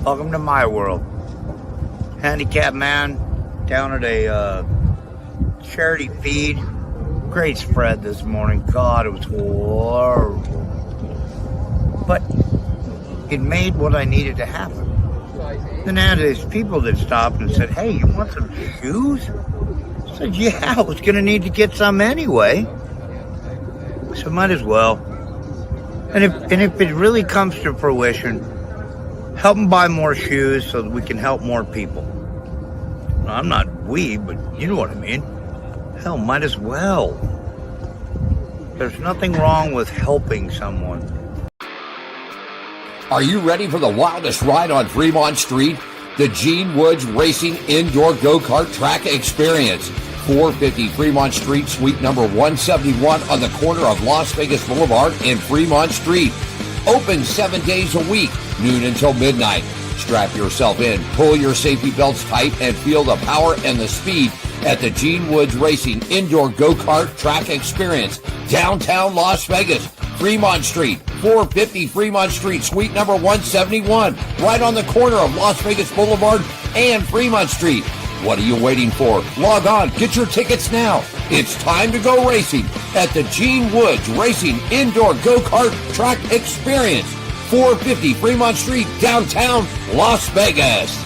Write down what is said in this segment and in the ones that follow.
Welcome to my world. Handicapped man down at a charity feed. Great spread this morning. God, it was horrible. But it made what I needed to happen. Then I had these people that stopped and said, "Hey, you want some shoes?" I said, "Yeah, I was going to need to get some anyway. So might as well." And if it really comes to fruition, help them buy more shoes so that we can help more people. Well, I'm not but you know what I mean. Hell, might as well. There's nothing wrong with helping someone. Are you ready for the wildest ride on Fremont Street? The Gene Woods Racing Indoor Go-Kart Track Experience. 450 Fremont Street, suite number 171 on the corner of Las Vegas Boulevard and Fremont Street. Open 7 days a week, noon until midnight. Strap yourself in, pull your safety belts tight, and feel the power and the speed at the Gene Woods Racing Indoor Go-Kart Track Experience, downtown Las Vegas, Fremont Street, 450 Fremont Street, suite number 171, right on the corner of Las Vegas Boulevard and Fremont Street. What are you waiting for? Log on, get your tickets now. It's time to go racing at the Gene Woods Racing Indoor Go-Kart Track Experience, 450 Fremont Street, downtown Las Vegas.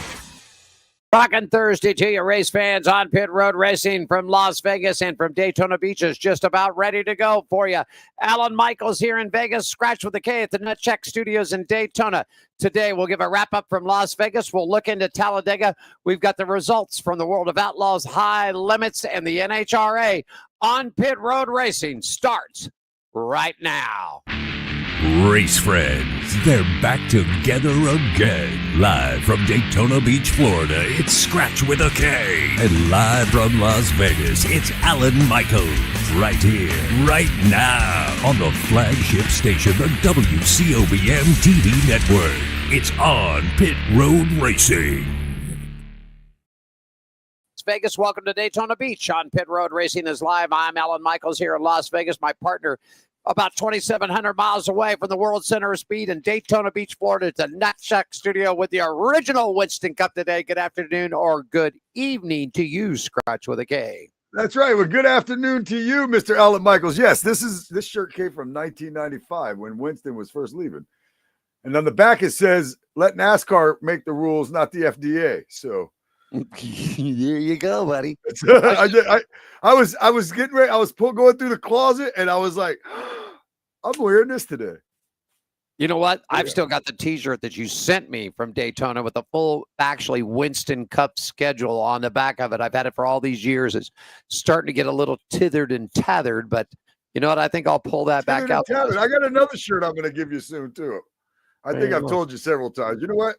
Rockin' Thursday to you, race fans on Pit Road Racing from Las Vegas and from Daytona Beach is just about ready to go for you. Alan Michaels here in Vegas, Skratch with a K at the Nutcheck Studios in Daytona. Today, we'll give a wrap-up from Las Vegas. We'll look into Talladega. We've got the results from the World of Outlaws, High Limits, and the NHRA on Pit Road Racing starts right now. Race friends, they're back together again. Live from Daytona Beach, Florida, it's Skratch with a K. And live from Las Vegas, it's Alan Michaels. Right here, right now, on the flagship station, the WCOBM TV network. It's on Pit Road Racing. Vegas, welcome to Daytona Beach on Pit Road Racing is live. I'm Alan Michaels here in Las Vegas. My partner about 2,700 miles away from the World Center of Speed in Daytona Beach, Florida. It's a Nutcheck studio with the original Winston Cup today. Good afternoon or good evening to you, Skratch with a K. That's right. Well, good afternoon to you, Mr. Alan Michaels. Yes, this shirt came from 1995 when Winston was first leaving. And on the back it says, "Let NASCAR make the rules, not the FDA." So there you go, buddy. I was getting ready. I was going through the closet, and I was like, "I'm wearing this today." You know what? I've still got the T-shirt that you sent me from Daytona with the full, actually, Winston Cup schedule on the back of it. I've had it for all these years. It's starting to get a little tithered and tethered, but you know what? I think I'll pull that back out. I got another shirt I'm going to give you soon too. I think I've told you several times. You know what?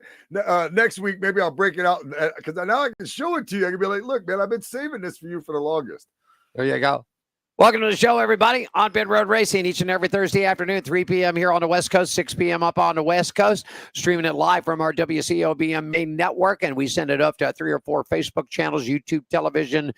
Next week, maybe I'll break it out because now I can show it to you. I can be like, "Look, man, I've been saving this for you for the longest." There you go. Welcome to the show, everybody, on Pit Road Racing each and every Thursday afternoon, 3 p.m. here on the West Coast, 6 p.m. up on the West Coast, streaming it live from our WCOBM main network, and we send it up to 3 or 4 Facebook channels, YouTube, television.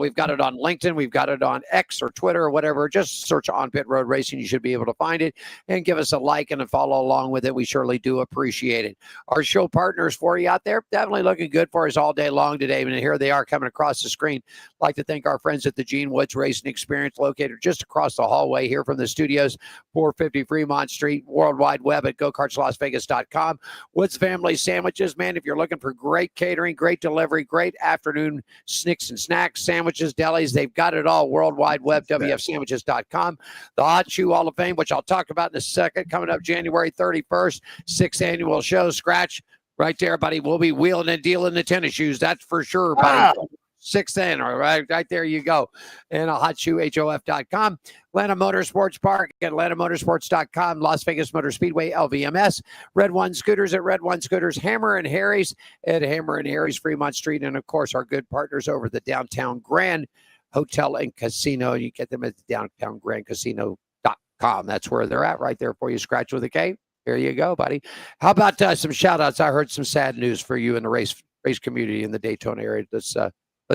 We've got it on LinkedIn. We've got it on X or Twitter or whatever. Just search on Pit Road Racing. You should be able to find it and give us a like and a follow along with it. We surely do appreciate it. Our show partners for you out there, definitely looking good for us all day long today. And here they are coming across the screen. I'd like to thank our friends at the Gene Woods Racing Experience, located just across the hallway here from the studios, 450 Fremont Street, World Wide Web at gokartslasvegas.com. Woods Family Sandwiches, man, if you're looking for great catering, great delivery, great afternoon snicks and snacks, sandwiches, delis, they've got it all, World Wide Web, wfsandwiches.com. The Hot Shoe Hall of Fame, which I'll talk about in a second, coming up January 31st, 6th annual show. Skratch, right there, buddy. We'll be wheeling and dealing the tennis shoes, that's for sure, buddy. 6th annual, right there you go. And hotshoehof.com. Atlanta Motorsports Park at atlantamotorsports.com. Las Vegas Motor Speedway, LVMS. Red One Scooters at Red One Scooters. Hammer and Harry's at Hammer and Harry's, Fremont Street. And, of course, our good partners over at the Downtown Grand Hotel and Casino. You get them at the downtowngrandcasino.com. That's where they're at right there for you. Skratch with a K. Here you go, buddy. How about some shout-outs? I heard some sad news for you in the race community in the Daytona area. Let's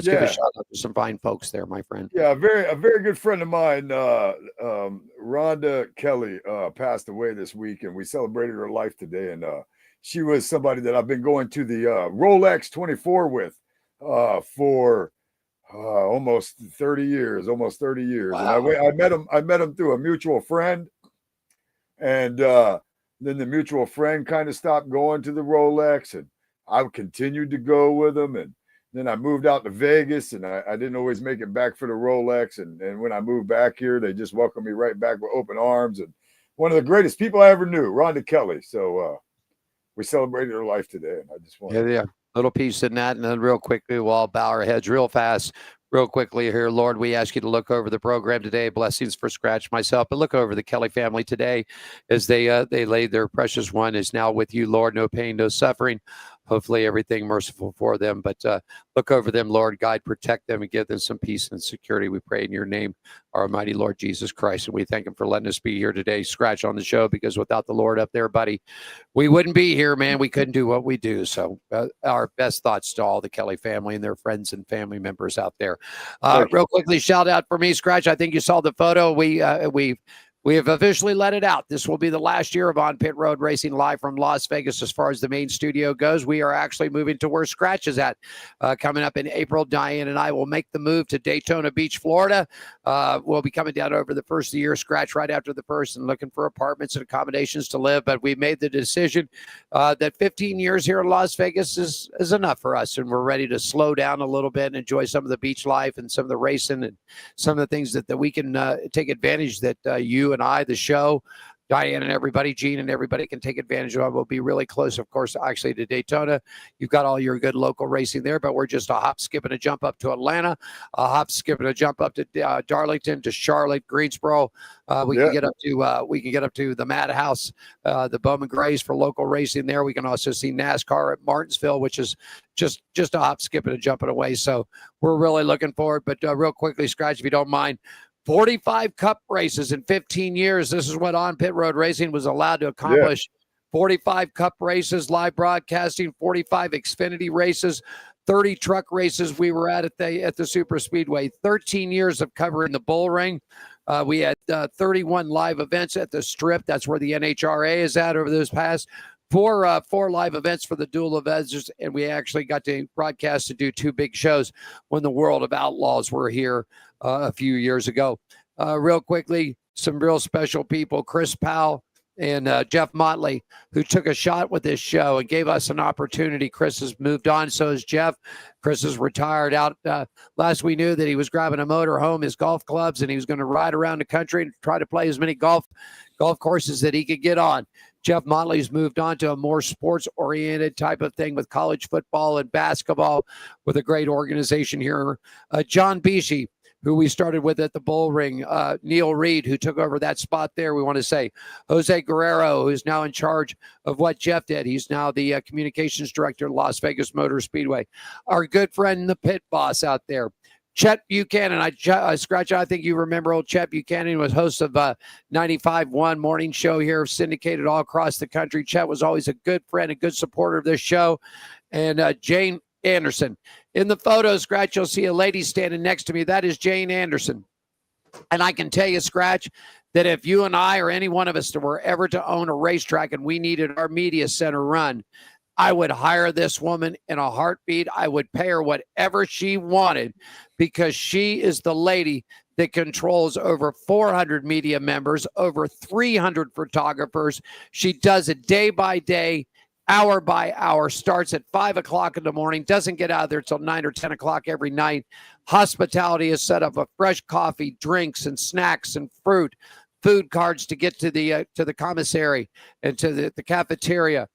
give a shout out to some fine folks there, my friend. Yeah, a very good friend of mine, Rhonda Kelly, passed away this week, and we celebrated her life today. And she was somebody that I've been going to the Rolex 24 with for almost 30 years. Wow. And I met him through a mutual friend, and then the mutual friend kind of stopped going to the Rolex, and I continued to go with him. And then I moved out to Vegas, and I didn't always make it back for the Rolex. And when I moved back here, they just welcomed me right back with open arms. And one of the greatest people I ever knew, Rhonda Kelly. So we celebrated her life today, and I just want Yeah, little piece in that, and then real quickly, we'll all bow our heads real fast, real quickly here. Lord, we ask you to look over the program today. Blessings for Skratch, myself, but look over the Kelly family today as they laid their precious one is now with you, Lord. No pain, no suffering. Hopefully everything merciful for them, but look over them, Lord, guide, protect them, and give them some peace and security. We pray in your name, our mighty Lord Jesus Christ, and we thank him for letting us be here today, Skratch, on the show, because without the Lord up there, buddy, we wouldn't be here, man. We couldn't do what we do. So our best thoughts to all the Kelly family and their friends and family members out there. Real quickly, shout out for me, Skratch. I think you saw the photo. We have officially let it out. This will be the last year of On Pit Road Racing live from Las Vegas as far as the main studio goes. We are actually moving to where Skratch is at coming up in April. Diane and I will make the move to Daytona Beach, Florida. We'll be coming down over the first of the year, Skratch right after the first, and looking for apartments and accommodations to live. But we made the decision that 15 years here in Las Vegas is enough for us, and we're ready to slow down a little bit and enjoy some of the beach life and some of the racing and some of the things that we can take advantage that you and I, the show, Diane and everybody, Gene and everybody can take advantage of. We'll be really close, of course, actually to Daytona. You've got all your good local racing there, but we're just a hop, skip, and a jump up to Atlanta, a hop, skip, and a jump up to Darlington, to Charlotte, Greensboro. We can get up to the Madhouse, the Bowman Grays for local racing there. We can also see NASCAR at Martinsville, which is just a hop, skip, and a jumping away. So we're really looking forward. But real quickly, Skratch, if you don't mind, 45 cup races in 15 years. This is what On Pit Road Racing was allowed to accomplish. 45 cup races, live broadcasting, 45 Xfinity races, 30 truck races we were at the Super Speedway, 13 years of covering the bull ring. We had 31 live events at the Strip. That's where the NHRA is at over those past four live events for the Duel of Edges, and we actually got to broadcast and do two big shows when the World of Outlaws were here a few years ago. Real quickly, some real special people, Chris Powell and Jeff Motley, who took a shot with this show and gave us an opportunity. Chris has moved on, so has Jeff. Chris is retired out. Last we knew that he was grabbing a motor home, his golf clubs, and he was going to ride around the country and try to play as many golf courses that he could get on. Jeff Motley's moved on to a more sports-oriented type of thing with college football and basketball with a great organization here. John Beashy, who we started with at the Bull Ring, Neil Reed, who took over that spot there. We want to say Jose Guerrero, who's now in charge of what Jeff did. He's now the communications director at Las Vegas Motor Speedway. Our good friend, the pit boss out there, Chet Buchanan. Skratch, I think you remember old Chet Buchanan was host of 95.1 morning show here, syndicated all across the country. Chet was always a good friend, a good supporter of this show. And Jane Anderson. In the photo, Skratch, you'll see a lady standing next to me. That is Jane Anderson. And I can tell you, Skratch, that if you and I or any one of us were ever to own a racetrack and we needed our media center run, I would hire this woman in a heartbeat. I would pay her whatever she wanted because she is the lady that controls over 400 media members, over 300 photographers. She does it day by day, hour by hour, starts at 5 o'clock in the morning, doesn't get out of there till 9 or 10 o'clock every night. Hospitality is set up with fresh coffee, drinks, and snacks and fruit, food cards to get to the commissary and to the cafeteria.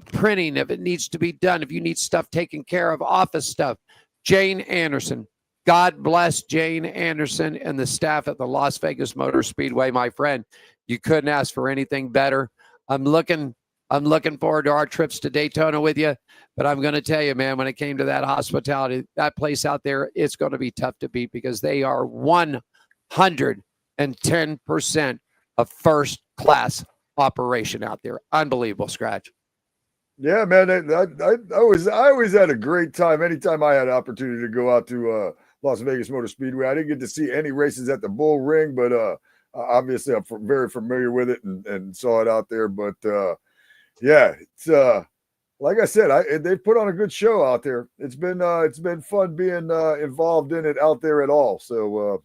Printing if it needs to be done, if you need stuff taken care of, office stuff. Jane Anderson. God bless Jane Anderson and the staff at the Las Vegas Motor Speedway, my friend. You couldn't ask for anything better. I'm looking forward to our trips to Daytona with you, but I'm going to tell you, man, when it came to that hospitality, that place out there, it's going to be tough to beat because they are 110% a first-class operation out there. Unbelievable, Skratch. Yeah, man, I always had a great time. Anytime I had an opportunity to go out to Las Vegas Motor Speedway, I didn't get to see any races at the Bull Ring, but obviously I'm very familiar with it and saw it out there. But Yeah, it's like I said, they've put on a good show out there. It's been fun being involved in it out there at all. So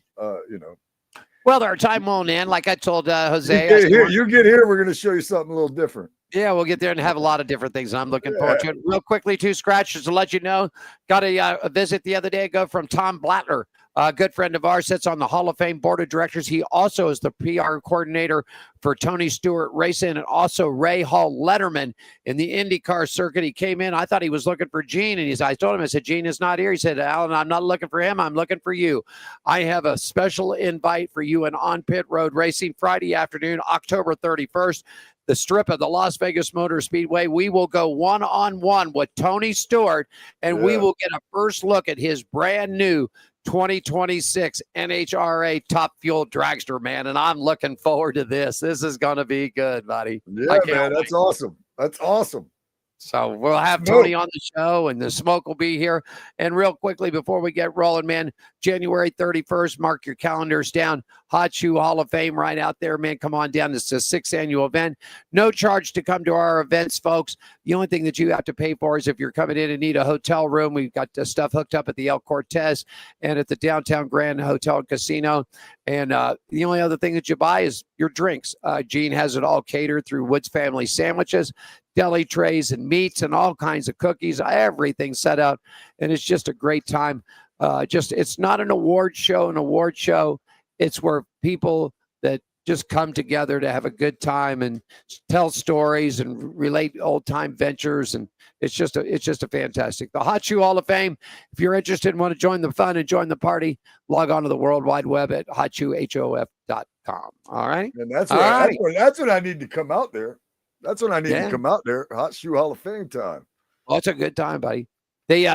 Well, our time won't end. Like I told Jose, you get here, we're going to show you something a little different. Yeah, we'll get there and have a lot of different things. I'm looking forward to it. Real quickly, too, Skratch, just to let you know, got a visit the other day ago from Tom Blattler, a good friend of ours, sits on the Hall of Fame board of directors. He also is the PR coordinator for Tony Stewart Racing and also Ray Hall Letterman in the IndyCar circuit. He came in. I thought he was looking for Gene, and I told him, I said, Gene is not here. He said, Alan, I'm not looking for him. I'm looking for you. I have a special invite for you in On Pit Road Racing Friday afternoon, October 31st. The strip of the Las Vegas Motor Speedway. We will go one-on-one with Tony Stewart, and we will get a first look at his brand new 2026 NHRA Top Fuel Dragster, man. And I'm looking forward to this. This is going to be good, buddy. Yeah, man, that's awesome. That's awesome. So we'll have Tony on the show, and the smoke will be here. And real quickly, before we get rolling, man, January 31st, mark your calendars down. Hot Shoe Hall of Fame right out there, man. Come on down. It's a 6th annual event. No charge to come to our events, folks. The only thing that you have to pay for is if you're coming in and need a hotel room. We've got the stuff hooked up at the El Cortez and at the Downtown Grand Hotel and Casino. And the only other thing that you buy is your drinks. Gene has it all catered through Woods Family Sandwiches, deli trays and meats and all kinds of cookies, everything set out. And it's just a great time. It's not an award show. It's where people that just come together to have a good time and tell stories and relate old time ventures. And it's just a fantastic. The Hot Shoe Hall of Fame. If you're interested and want to join the fun and join the party, log on to the World Wide Web at hotshoehof.com. All right. And that's when I need to come out there. That's when I need to come out there. Hot Shoe Hall of Fame time. Well, it's a good time, buddy. They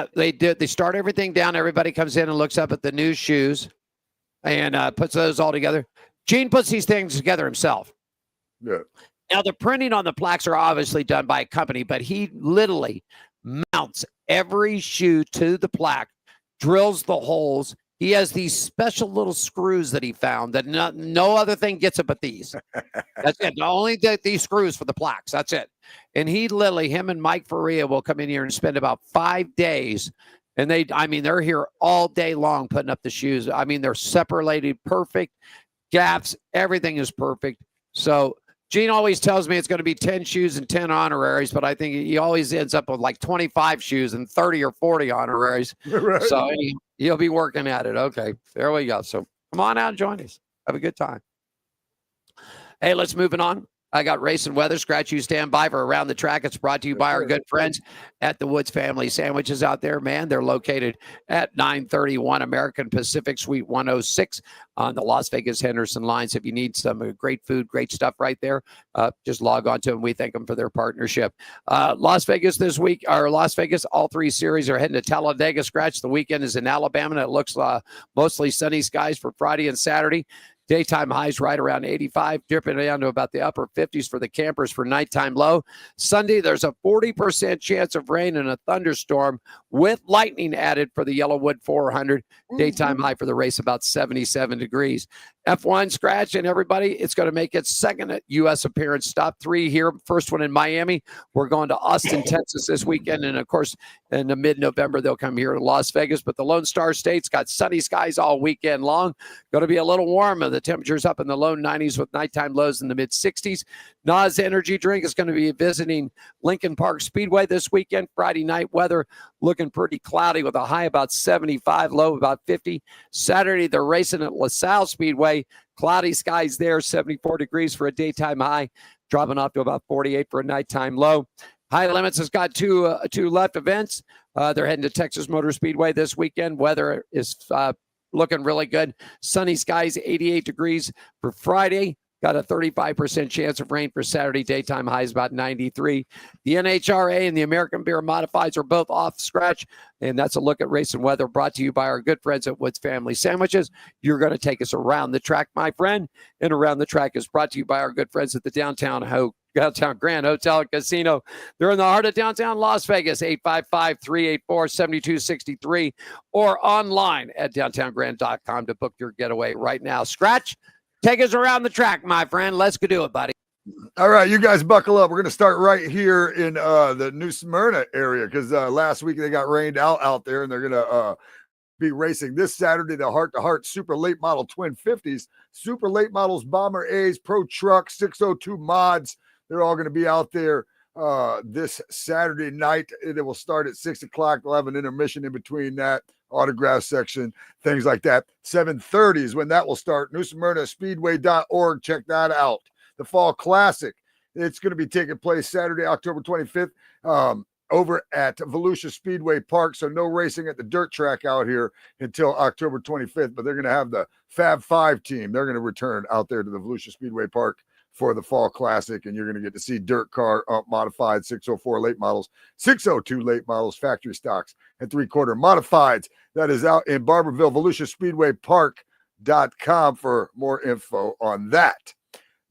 start everything down. Everybody comes in and looks up at the new shoes and puts those all together. Gene puts these things together himself. Yeah. Now, the printing on the plaques are obviously done by a company, but he literally mounts every shoe to the plaque, drills the holes. He has these special little screws that he found that no other thing gets it but these. That's it. Only these screws for the plaques. That's it. And him and Mike Faria will come in here and spend about 5 days. And they're here all day long putting up the shoes. I mean, they're separated, perfect gaps. Everything is perfect. So Gene always tells me it's going to be 10 shoes and 10 honoraries, but I think he always ends up with like 25 shoes and 30 or 40 honoraries. Right. So he'll be working at it. Okay, there we go. So come on out and join us. Have a good time. Hey, let's move it on. I got race and weather. Skratch, you stand by for Around the Track. It's brought to you by our good friends at the Woods Family Sandwiches out there, man. They're located at 931 American Pacific Suite 106 on the Las Vegas Henderson lines. If you need some great food, great stuff right there, just log on to them. We thank them for their partnership. Las Vegas this week, all 3 series are heading to Talladega. Skratch, the weekend is in Alabama, and it looks mostly sunny skies for Friday and Saturday. Daytime highs right around 85, dipping down to about the upper 50s for the campers for nighttime low. Sunday, there's a 40% chance of rain and a thunderstorm with lightning added for the Yellowwood 400. Daytime high for the race about 77 degrees. F1 Skratch and everybody, it's going to make its second U.S. appearance. Stop 3 here. First one in Miami. We're going to Austin, Texas this weekend. And, of course, in the mid-November, they'll come here to Las Vegas. But the Lone Star State's got sunny skies all weekend long. Going to be a little warmer. The temperature's up in the low 90s with nighttime lows in the mid-60s. Nas Energy Drink is going to be visiting Lincoln Park Speedway this weekend. Friday night weather looking pretty cloudy with a high about 75, low about 50. Saturday, they're racing at LaSalle Speedway. Cloudy skies there, 74 degrees for a daytime high, dropping off to about 48 for a nighttime low. High Limits has got two left events. They're heading to Texas Motor Speedway this weekend. Weather is looking really good. Sunny skies, 88 degrees for Friday. Got a 35% chance of rain for Saturday. Daytime highs about 93. The NHRA and the American Beer Modifieds are both off Skratch. And that's a look at race and weather brought to you by our good friends at Woods Family Sandwiches. You're going to take us around the track, my friend. And Around the Track is brought to you by our good friends at the Downtown Grand Hotel and Casino. They're in the heart of downtown Las Vegas, 855-384-7263, or online at downtowngrand.com to book your getaway right now. Skratch, take us around the track, my friend. Let's go do it, buddy. All right, you guys buckle up. We're going to start right here in the New Smyrna area because last week they got rained out there, and they're going to be racing this Saturday the heart-to-heart super late model twin 50s, super late models, Bomber A's, Pro Truck, 602 mods. They're all going to be out there this Saturday night. It will start at 6 o'clock. They'll have an intermission in between that, autograph section, things like that. 7:30 is when that will start. NewSmyrnaSpeedway.org. Check that out. The Fall Classic. It's going to be taking place Saturday, October 25th, over at Volusia Speedway Park. So no racing at the dirt track out here until October 25th, but they're going to have the Fab Five team. They're going to return out there to the Volusia Speedway Park for the Fall Classic, and you're going to get to see dirt car modified 604 late models, 602 late models, factory stocks, and 3/4 modifieds. That is out in Barberville, VolusiaSpeedwayPark.com for more info on that.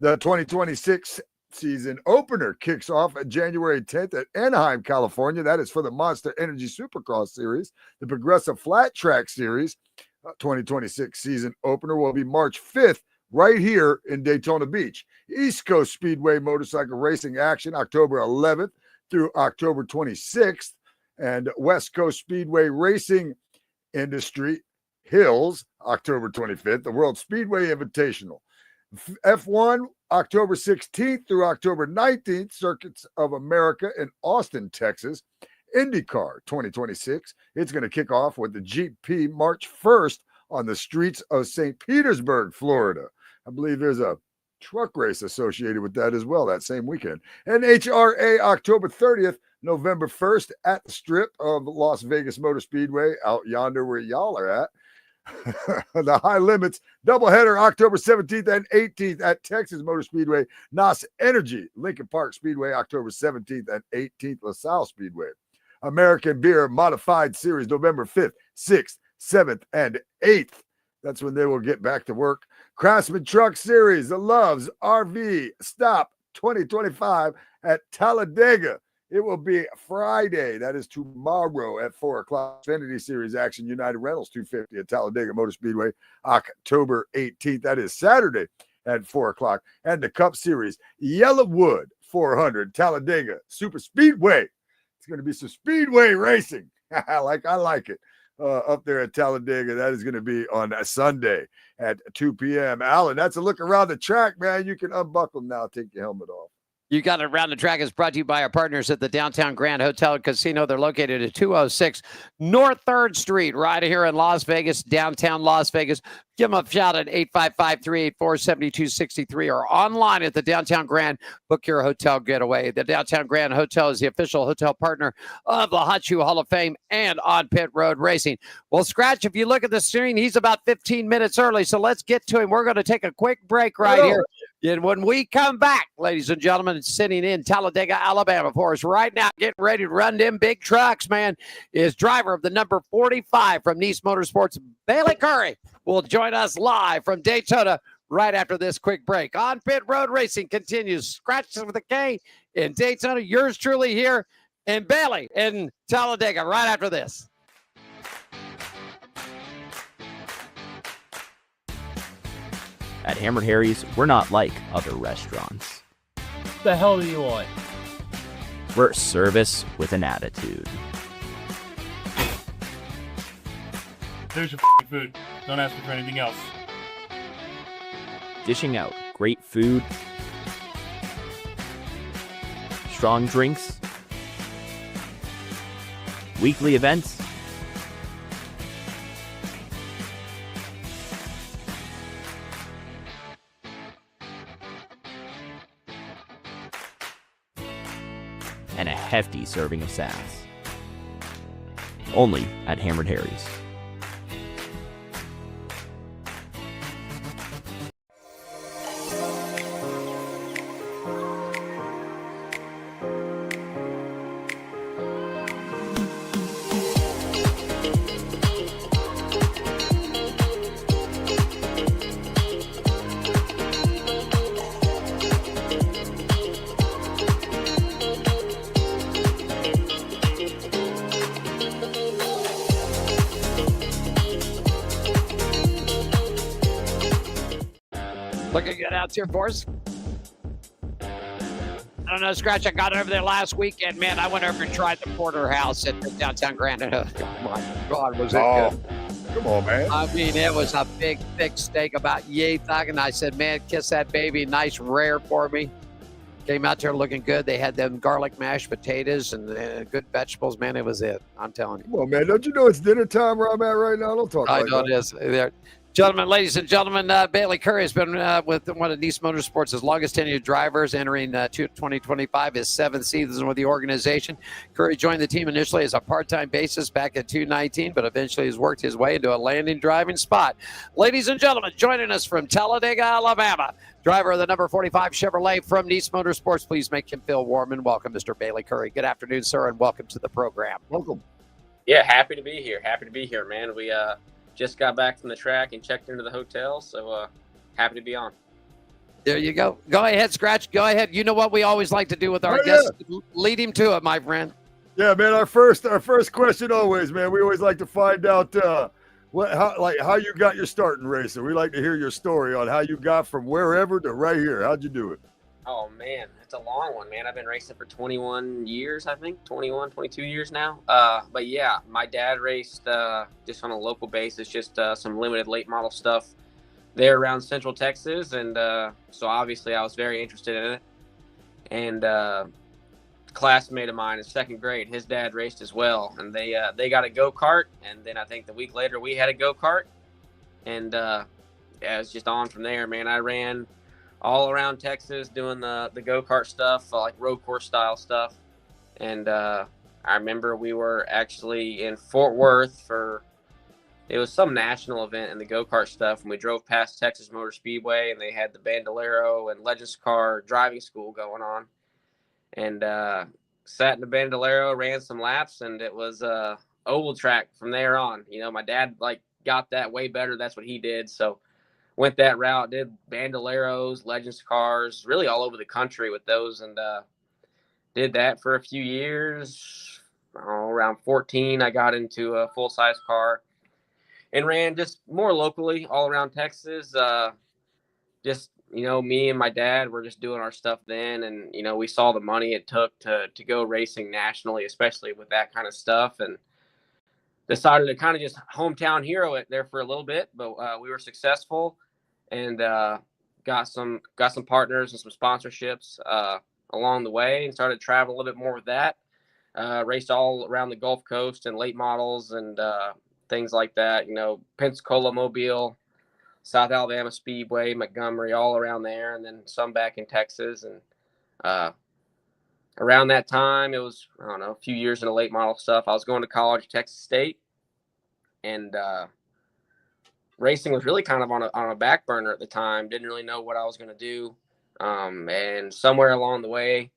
The 2026 season opener kicks off at January 10th at Anaheim, California. That is for the Monster Energy Supercross Series. The Progressive Flat Track Series 2026 season opener will be March 5th right here in Daytona Beach. East Coast Speedway motorcycle racing action October 11th through October 26th. And West Coast Speedway Racing Industry Hills October 25th. The World Speedway Invitational. F1 October 16th through October 19th, Circuits of America in Austin, Texas. IndyCar 2026. It's going to kick off with the GP March 1st on the streets of St. Petersburg, Florida. I believe there's a truck race associated with that as well that same weekend. And HRA October 30th, November 1st at the strip of Las Vegas Motor Speedway out yonder where y'all are at. The High Limits doubleheader October 17th and 18th at Texas Motor Speedway, NOS Energy, Lincoln Park Speedway October 17th and 18th, LaSalle Speedway. American Beer Modified Series November 5th, 6th, 7th, and 8th. That's when they will get back to work. Craftsman Truck Series, the Loves RV Stop 2025 at Talladega. It will be Friday. That is tomorrow at 4 o'clock. Xfinity Series action, United Rentals 250 at Talladega Motor Speedway, October 18th. That is Saturday at 4 o'clock. And the Cup Series, Yellowwood 400, Talladega Super Speedway. It's going to be some speedway racing. I like it. Up there at Talladega. That is going to be on a Sunday at 2 p.m. Alan, that's a look around the track, man. You can unbuckle now, take your helmet off. You got it. Around the Track is brought to you by our partners at the Downtown Grand Hotel and Casino. They're located at 206 North 3rd Street, right here in Las Vegas, downtown Las Vegas. Give them a shout at 855-384-7263 or online at the Downtown Grand. Book your hotel getaway. The Downtown Grand Hotel is the official hotel partner of the Hot Shoe Hall of Fame and On Pit Road Racing. Well, Skratch, if you look at the screen, he's about 15 minutes early, so let's get to him. We're going to take a quick break right here. And when we come back, ladies and gentlemen, sitting in Talladega, Alabama for us right now, getting ready to run them big trucks, man, is driver of the number 45 from Niece Motorsports, Bayley Currey, will join us live from Daytona right after this quick break. On Pit Road Racing continues. Skratch with a K in Daytona. Yours truly here, and Bayley in Talladega right after this. At Hammered Harry's, we're not like other restaurants. The hell do you want? We're service with an attitude. There's your food. Don't ask me for anything else. Dishing out great food, strong drinks, weekly events, and a hefty serving of sass. Only at Hammered Harry's. Looking good out here for us. I don't know, Skratch. I got over there last weekend, man. I went over and tried the porterhouse at the downtown Grand. Oh my God, was it good? Come on, man. I mean, it was a big, thick steak about yay thick, and I said, man, kiss that baby, nice rare for me. Came out there looking good. They had them garlic mashed potatoes and good vegetables. Man, it was it. I'm telling you. Come on, man. Don't you know it's dinner time where I'm at right now? Don't talk I like know that. it is. There. Gentlemen, ladies and gentlemen, Bayley Currey has been with one of Niece Motorsports' longest tenured drivers, entering 2025, his 7th season with the organization. Currey joined the team initially as a part-time basis back in 2019, but eventually has worked his way into a landing driving spot. Ladies and gentlemen, joining us from Talladega, Alabama, driver of the number 45 Chevrolet from Niece Motorsports. Please make him feel warm and welcome, Mr. Bayley Currey. Good afternoon, sir, and welcome to the program. Welcome. Yeah, happy to be here. Happy to be here, man. We just got back from the track and checked into the hotel, so happy to be on. There you go. Go ahead, Skratch. Go ahead. You know what we always like to do with our guests? Lead him to it, my friend. Yeah, man. Our first question always, man. We always like to find out how you got your start in racing. We like to hear your story on how you got from wherever to right here. How'd you do it? Oh, man, it's a long one, man. I've been racing for 21 years, I think, 22 years now. But, yeah, my dad raced just on a local basis, just some limited late model stuff there around Central Texas. And so, obviously, I was very interested in it. And a classmate of mine in 2nd grade, his dad raced as well. And they got a go-kart. And then I think the week later we had a go-kart. And, yeah, it was just on from there, man. I ran all around Texas doing the go-kart stuff, like road course style stuff. And I remember we were actually in Fort Worth it was some national event in the go-kart stuff, and we drove past Texas Motor Speedway, and they had the Bandolero and Legends Car driving school going on. And sat in the Bandolero, ran some laps, and it was oval track from there on. You know, my dad got that way better. That's what he did. So went that route, did Bandoleros, Legends cars, really all over the country with those, and did that for a few years. Around 14, I got into a full-size car and ran just more locally all around Texas. Just, you know, me and my dad were just doing our stuff then, and, you know, we saw the money it took to go racing nationally, especially with that kind of stuff, and decided to kind of just hometown hero it there for a little bit, but we were successful. And got some partners and some sponsorships along the way, and started traveling a little bit more with that. Raced all around the Gulf Coast and late models and things like that. You know, Pensacola, Mobile, South Alabama Speedway, Montgomery, all around there, and then some back in Texas. And around that time, it was, I don't know, a few years in the late model stuff. I was going to college at Texas State, and racing was really kind of on a back burner at the time. Didn't really know what I was going to do. And somewhere along the way,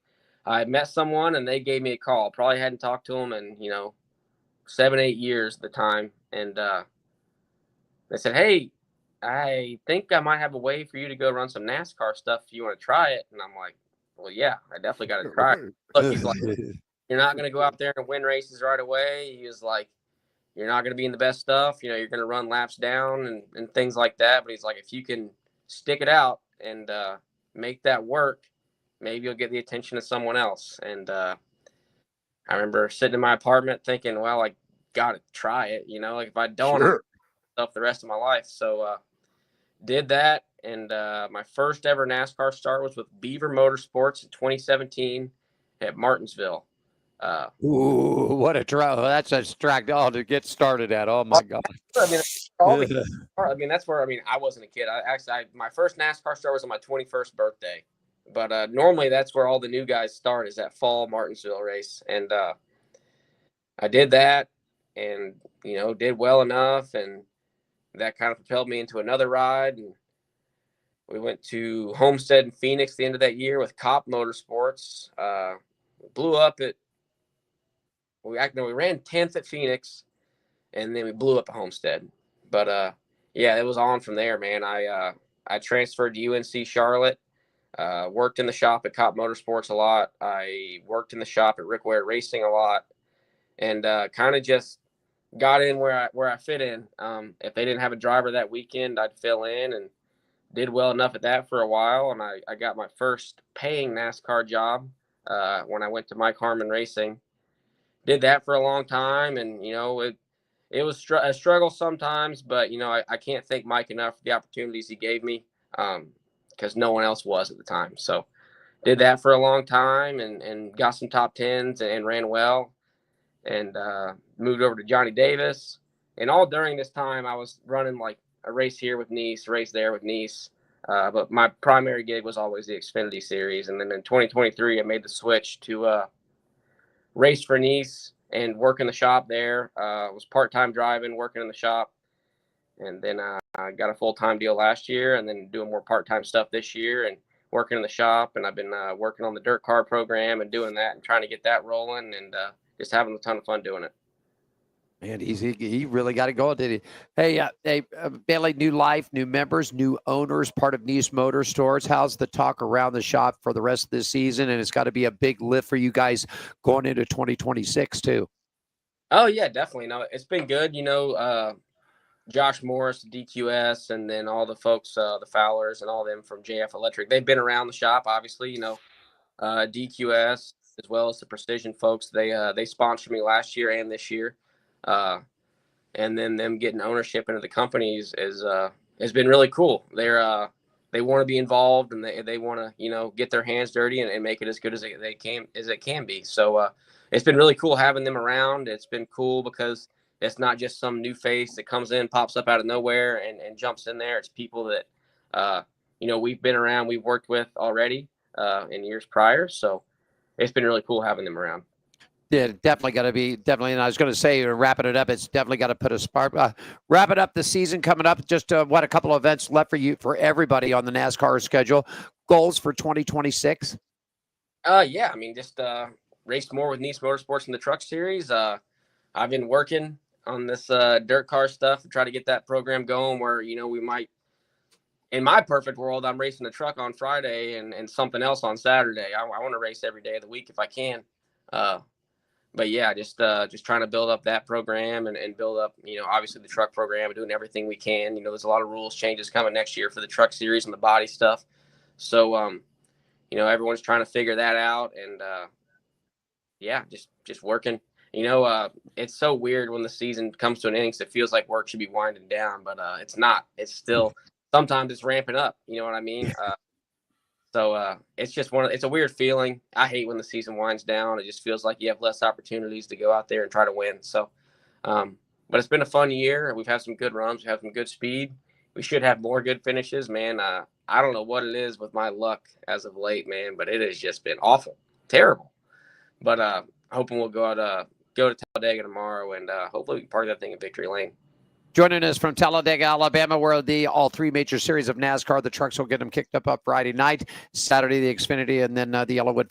I met someone and they gave me a call. Probably hadn't talked to them in, 7-8 years at the time. And they said, hey, I think I might have a way for you to go run some NASCAR stuff if you want to try it. And I'm like, well, yeah, I definitely got to try it. Look, he's like, you're not going to go out there and win races right away. He was like, you're not going to be in the best stuff. You're going to run laps down and things like that. But he's like, if you can stick it out and make that work, maybe you'll get the attention of someone else. And I remember sitting in my apartment thinking, well, I got to try it. If I don't, Sure. stuff the rest of my life. So did that. And my first ever NASCAR start was with Beaver Motorsports in 2017 at Martinsville. Ooh, what a track! That's a track to get started at. Oh my God! That's where I wasn't a kid. My first NASCAR start was on my 21st birthday, but normally that's where all the new guys start, is that fall Martinsville race. And I did that, and did well enough, and that kind of propelled me into another ride. And we went to Homestead in Phoenix the end of that year with Cop Motorsports. Blew up at. We ran 10th at Phoenix, and then we blew up at Homestead. But yeah, it was on from there, man. I transferred to UNC Charlotte. Worked in the shop at Cop Motorsports a lot. I worked in the shop at Rick Ware Racing a lot, and kind of just got in where I fit in. If they didn't have a driver that weekend, I'd fill in, and did well enough at that for a while. And I got my first paying NASCAR job when I went to Mike Harmon Racing. Did that for a long time, and it was a struggle sometimes, but I can't thank Mike enough for the opportunities he gave me, because no one else was at the time. So did that for a long time, and got some top tens and ran well, and moved over to Johnny Davis. And all during this time, I was running like a race here with Niece, a race there with Niece. But my primary gig was always the Xfinity Series. And then in 2023, I made the switch to race for Niece and work in the shop there. Was part-time driving, working in the shop. And then I got a full-time deal last year, and then doing more part-time stuff this year and working in the shop. And I've been working on the dirt car program and doing that and trying to get that rolling, and just having a ton of fun doing it. Man, he really got it going, did he? Hey, Bayley, new life, new members, new owners, part of Niece Motorsports. How's the talk around the shop for the rest of this season? And it's got to be a big lift for you guys going into 2026 too. Oh yeah, definitely. No, it's been good. Josh Morris, DQS, and then all the folks, the Fowlers and all them from JF Electric. They've been around the shop, obviously. DQS as well as the Precision folks. They sponsored me last year and this year. And then them getting ownership into the companies has been really cool. They want to be involved, and they want to get their hands dirty and make it as good as it can be. So it's been really cool having them around. It's been cool because it's not just some new face that comes in, pops up out of nowhere and jumps in there. It's people that we've been around, we've worked with already in years prior. So it's been really cool having them around. Yeah, definitely got to be definitely. And I was going to say, wrapping it up, it's definitely got to put a spark. Wrapping up the season coming up. Just a couple of events left for everybody on the NASCAR schedule. Goals for 2026. Yeah, I mean, just race more with Niece Motorsports in the Truck Series. I've been working on this dirt car stuff to try to get that program going. Where we might. In my perfect world, I'm racing a truck on Friday and something else on Saturday. I want to race every day of the week if I can. But yeah, just trying to build up that program and build up, obviously the truck program and doing everything we can. There's a lot of rules changes coming next year for the truck series and the body stuff. So, everyone's trying to figure that out, and yeah, just working. It's so weird when the season comes to an end. It feels like work should be winding down, but it's not. It's still sometimes it's ramping up. You know what I mean? So it's just it's a weird feeling. I hate when the season winds down. It just feels like you have less opportunities to go out there and try to win. So, but it's been a fun year. We've had some good runs. We have some good speed. We should have more good finishes, man. I don't know what it is with my luck as of late, man, but it has just been awful, terrible. But hoping we'll go to Talladega tomorrow, and hopefully we can park that thing in Victory Lane. Joining us from Talladega, Alabama, where all three major series of NASCAR, the trucks will get them kicked up Friday night, Saturday the Xfinity, and then the Yellowwood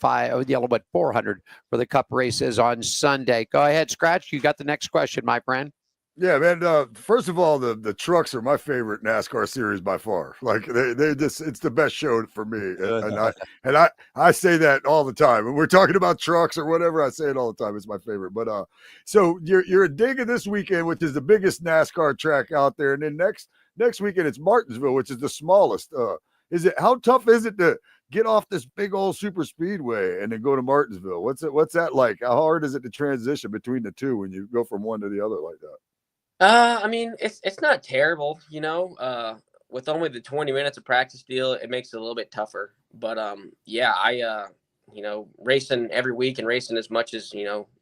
400 for the Cup races on Sunday. Go ahead, Skratch. You got the next question, my friend. Yeah, man. First of all, the trucks are my favorite NASCAR series by far. Like they just, it's the best show for me. And I say that all the time. When we're talking about trucks or whatever, I say it all the time. It's my favorite. But so you're a Dega this weekend, which is the biggest NASCAR track out there, and then next weekend it's Martinsville, which is the smallest. How tough is it to get off this big old super speedway and then go to Martinsville? What's that like? How hard is it to transition between the two when you go from one to the other like that? I mean, it's not terrible, with only the 20 minutes of practice deal, it makes it a little bit tougher. But yeah, I racing every week and racing as much as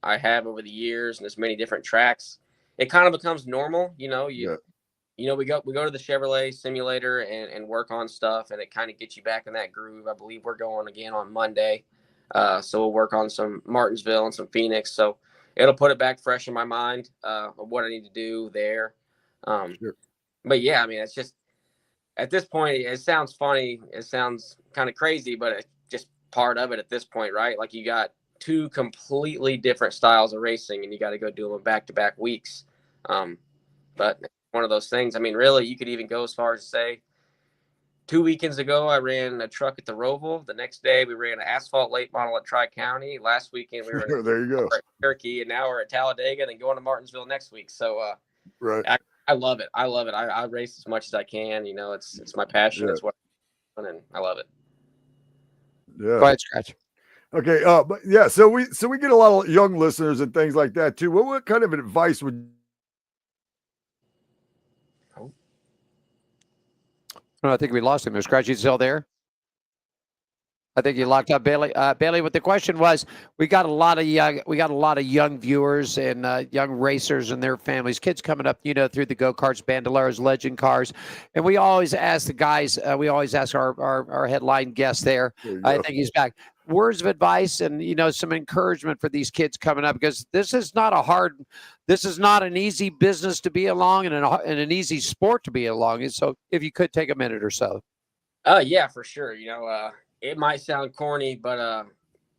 I have over the years and as many different tracks, it kind of becomes normal. We go to the Chevrolet simulator and work on stuff, and it kind of gets you back in that groove. I believe we're going again on Monday, so we'll work on some Martinsville and some Phoenix. So it'll put it back fresh in my mind of what I need to do there. Sure. But yeah, I mean, it's just at this point, it sounds funny. It sounds kind of crazy, but it's just part of it at this point, right? Like you got two completely different styles of racing and you got to go do them back-to-back weeks. But one of those things, I mean, really, you could even go as far as to say 2 weekends ago, I ran a truck at the Roval. The next day, we ran an asphalt late model at Tri-County. Last weekend, we were there you go. At Cherokee, and now we're at Talladega, then going to Martinsville next week. So, right. I love it. I love it. I race as much as I can. It's my passion. Yeah. It's what I'm doing, and I love it. Yeah. Go ahead, Skratch. Okay, but yeah, so we get a lot of young listeners and things like that too. What kind of advice would? I think we lost him. Is Skratch still there? I think you locked up Bailey. Bailey, what the question was, we got a lot of young viewers and young racers and their families, kids coming up, through the go-karts, bandoleros, legend cars, and we always ask the guys. We always ask our headline guest there. I think he's back. Words of advice and some encouragement for these kids coming up, because this is not an easy business to be along and an easy sport to be along. And so, if you could take a minute or so. Yeah, for sure. It might sound corny, but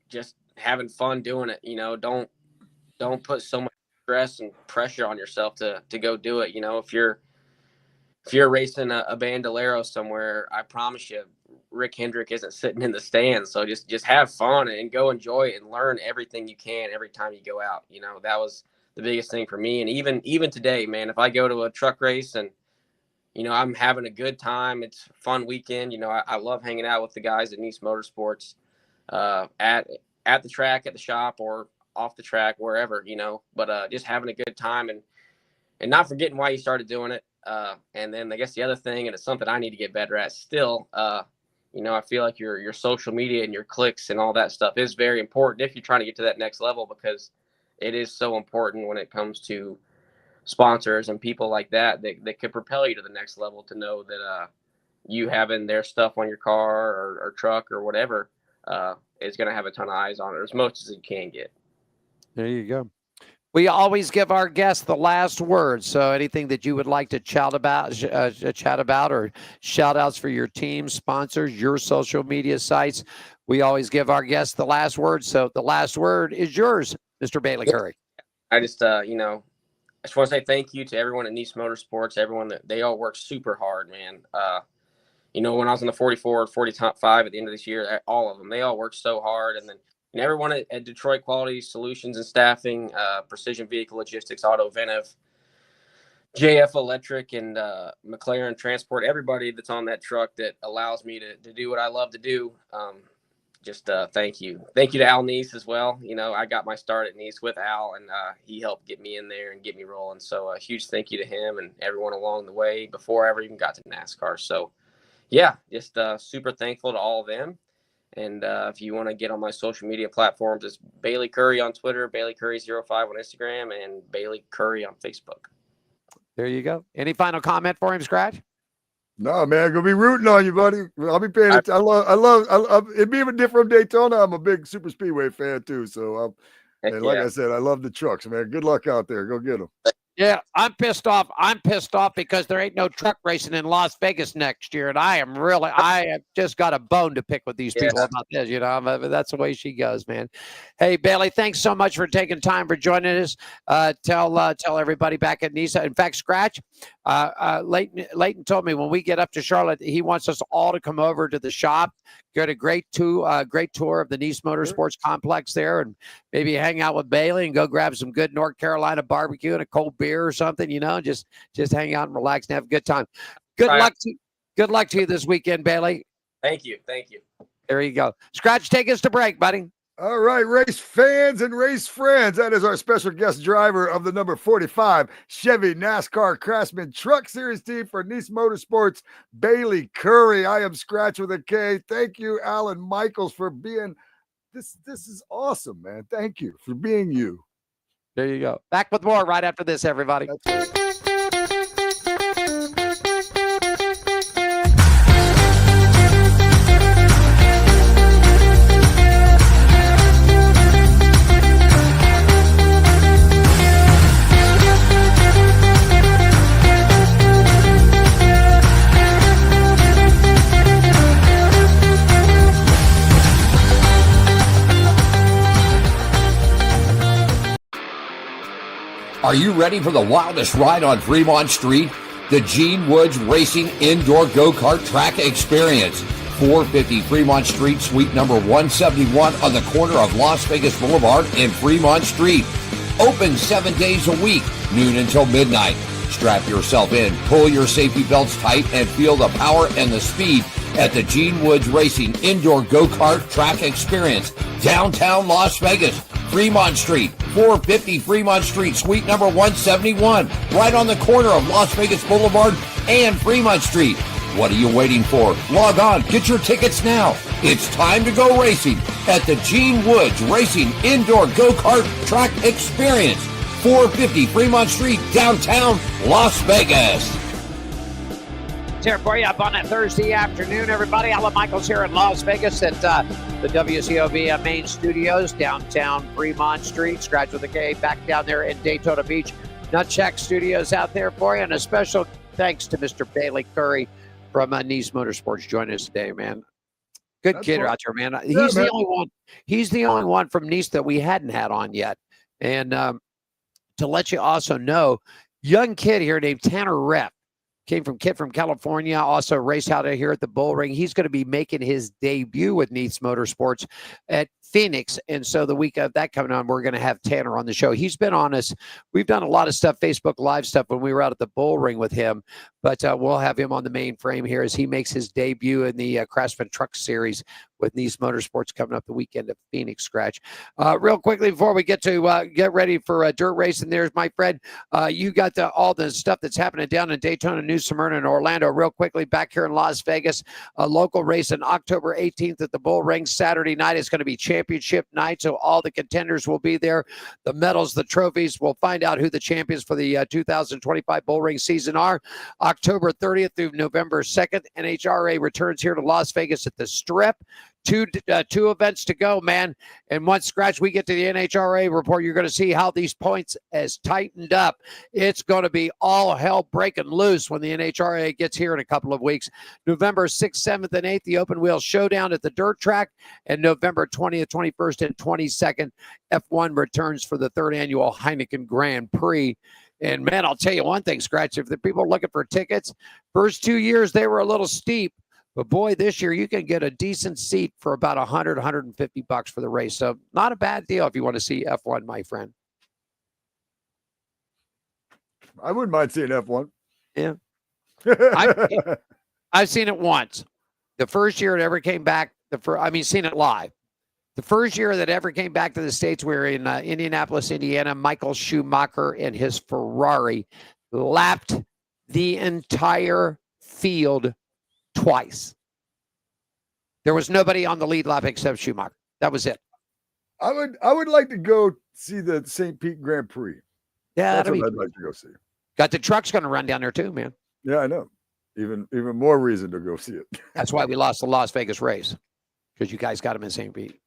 just having fun doing it. Don't put so much stress and pressure on yourself to go do it. If you're racing a bandolero somewhere, I promise you, Rick Hendrick isn't sitting in the stands. So just have fun and go enjoy it and learn everything you can every time you go out. That was the biggest thing for me. And even today, man, if I go to a truck race and I'm having a good time, it's a fun weekend. I love hanging out with the guys at Niece Motorsports, at the track, at the shop, or off the track, wherever, but just having a good time and not forgetting why you started doing it. And then I guess the other thing, and it's something I need to get better at still, I feel like your social media and your clicks and all that stuff is very important if you're trying to get to that next level, because it is so important when it comes to sponsors and people like that could propel you to the next level, to know that you having their stuff on your car or truck or whatever is going to have a ton of eyes on it, as much as it can get. There you go. We always give our guests the last word. So anything that you would like to chat about, or shout outs for your team, sponsors, your social media sites, we always give our guests the last word. So the last word is yours, Mr. Bayley Currey. I just, I just want to say thank you to everyone at Niece Motorsports, everyone that they all work super hard, man. When I was in the 44, 45 at the end of this year, all of them, they all worked so hard. And then everyone at Detroit Quality Solutions and Staffing, Precision Vehicle Logistics, Auto Venev, JF Electric, and McLaren Transport, everybody that's on that truck that allows me to do what I love to do. Thank you. Thank you to Al Niece as well. I got my start at Niece with Al, and he helped get me in there and get me rolling. So a huge thank you to him and everyone along the way before I ever even got to NASCAR. So yeah, just super thankful to all of them. And if you want to get on my social media platforms, it's Bayley Currey on Twitter, Bayley Currey05 on Instagram, and Bayley Currey on Facebook. There you go. Any final comment for him, Skratch? No, man, I'm gonna be rooting on you, buddy. I'll be paying attention. I love it being different from Daytona. I'm a big super speedway fan too. So I said, I love the trucks, man. Good luck out there. Go get them. Yeah, I'm pissed off. I'm pissed off because there ain't no truck racing in Las Vegas next year, and I have just got a bone to pick with these people about this. That's the way she goes, man. Hey, Bayley, thanks so much for taking time for joining us. Tell everybody back at Niece. In fact, Skratch, Leighton told me when we get up to Charlotte, he wants us all to come over to the shop, get a great tour of the Niece Motorsports complex there, and maybe hang out with Bayley and go grab some good North Carolina barbecue and a cold beer or something, just hang out and relax and have a good time. Good luck to you this weekend, Bayley. Thank you. There you go. Skratch, take us to break, buddy. All right, race fans and race friends. That is our special guest driver of the number 45 Chevy NASCAR Craftsman Truck Series team for Niece Motorsports, Bayley Currey. I am Skratch with a K. Thank you, Alan Michaels, for being this. This is awesome, man. Thank you for being you. There you go. Back with more right after this, everybody. Are you ready for the wildest ride on Fremont Street? The Gene Woods Racing Indoor Go-Kart Track Experience. 450 Fremont Street, suite number 171 on the corner of Las Vegas Boulevard and Fremont Street. Open 7 days a week, noon until midnight. Strap yourself in, pull your safety belts tight, and feel the power and the speed at the Gene Woods Racing Indoor Go-Kart Track Experience, downtown Las Vegas, Fremont Street, 450 Fremont Street, suite number 171, right on the corner of Las Vegas Boulevard and Fremont Street. What are you waiting for? Log on, get your tickets now. It's time to go racing at the Gene Woods Racing Indoor Go-Kart Track Experience, 450 Fremont Street, downtown Las Vegas. Here for you up on that Thursday afternoon, everybody. Alan Michaels here in Las Vegas at the WCOB main studios, downtown Fremont Street. Skratch with a K, back down there in Daytona Beach. Nutcheck Studios out there for you. And a special thanks to Mr. Bayley Currey from Niece Motorsports joining us today, man. Good That's kid cool. out there, man. Yeah, He's man. the only one. He's the only one from Niece that we hadn't had on yet. And to let you also know, young kid here named Tanner Rep. Came from California, also raced out here at the Bull Ring. He's going to be making his debut with Niece Motorsports at Phoenix. And so the week of that coming on, we're going to have Tanner on the show. He's been on us. We've done a lot of stuff, Facebook Live stuff when we were out at the Bull Ring with him. But we'll have him on the main frame here as he makes his debut in the Craftsman Truck Series with Niece Motorsports coming up the weekend at Phoenix, Skratch. Real quickly, before we get to get ready for dirt racing, there's my friend. You got all the stuff that's happening down in Daytona, New Smyrna, and Orlando. Real quickly, back here in Las Vegas, a local race on October 18th at the Bull Ring. Saturday night is going to be championship night, so all the contenders will be there. The medals, the trophies. We'll find out who the champions for the 2025 Bull Ring season are. October 30th through November 2nd, NHRA returns here to Las Vegas at the Strip. Two events to go, man. And once, Skratch, we get to the NHRA report, you're going to see how these points has tightened up. It's going to be all hell breaking loose when the NHRA gets here in a couple of weeks. November 6th, 7th, and 8th, the Open Wheel Showdown at the Dirt Track. And November 20th, 21st, and 22nd, F1 returns for the third annual Heineken Grand Prix. And, man, I'll tell you one thing, Skratch, if the people are looking for tickets, first 2 years they were a little steep. But, boy, this year you can get a decent seat for about $100, $150 for the race. So not a bad deal if you want to see F1, my friend. I wouldn't mind seeing F1. Yeah. I've seen it once. The first year it ever came back, seen it live. The first year that ever came back to the States, we were in Indianapolis, Indiana. Michael Schumacher and his Ferrari lapped the entire field twice. There was nobody on the lead lap except Schumacher. That was it. I would like to go see the St. Pete Grand Prix. Yeah, That's what I'd like to go see. Got the trucks going to run down there too, man. Yeah, I know. Even more reason to go see it. That's why we lost the Las Vegas race, because you guys got him in St. Pete.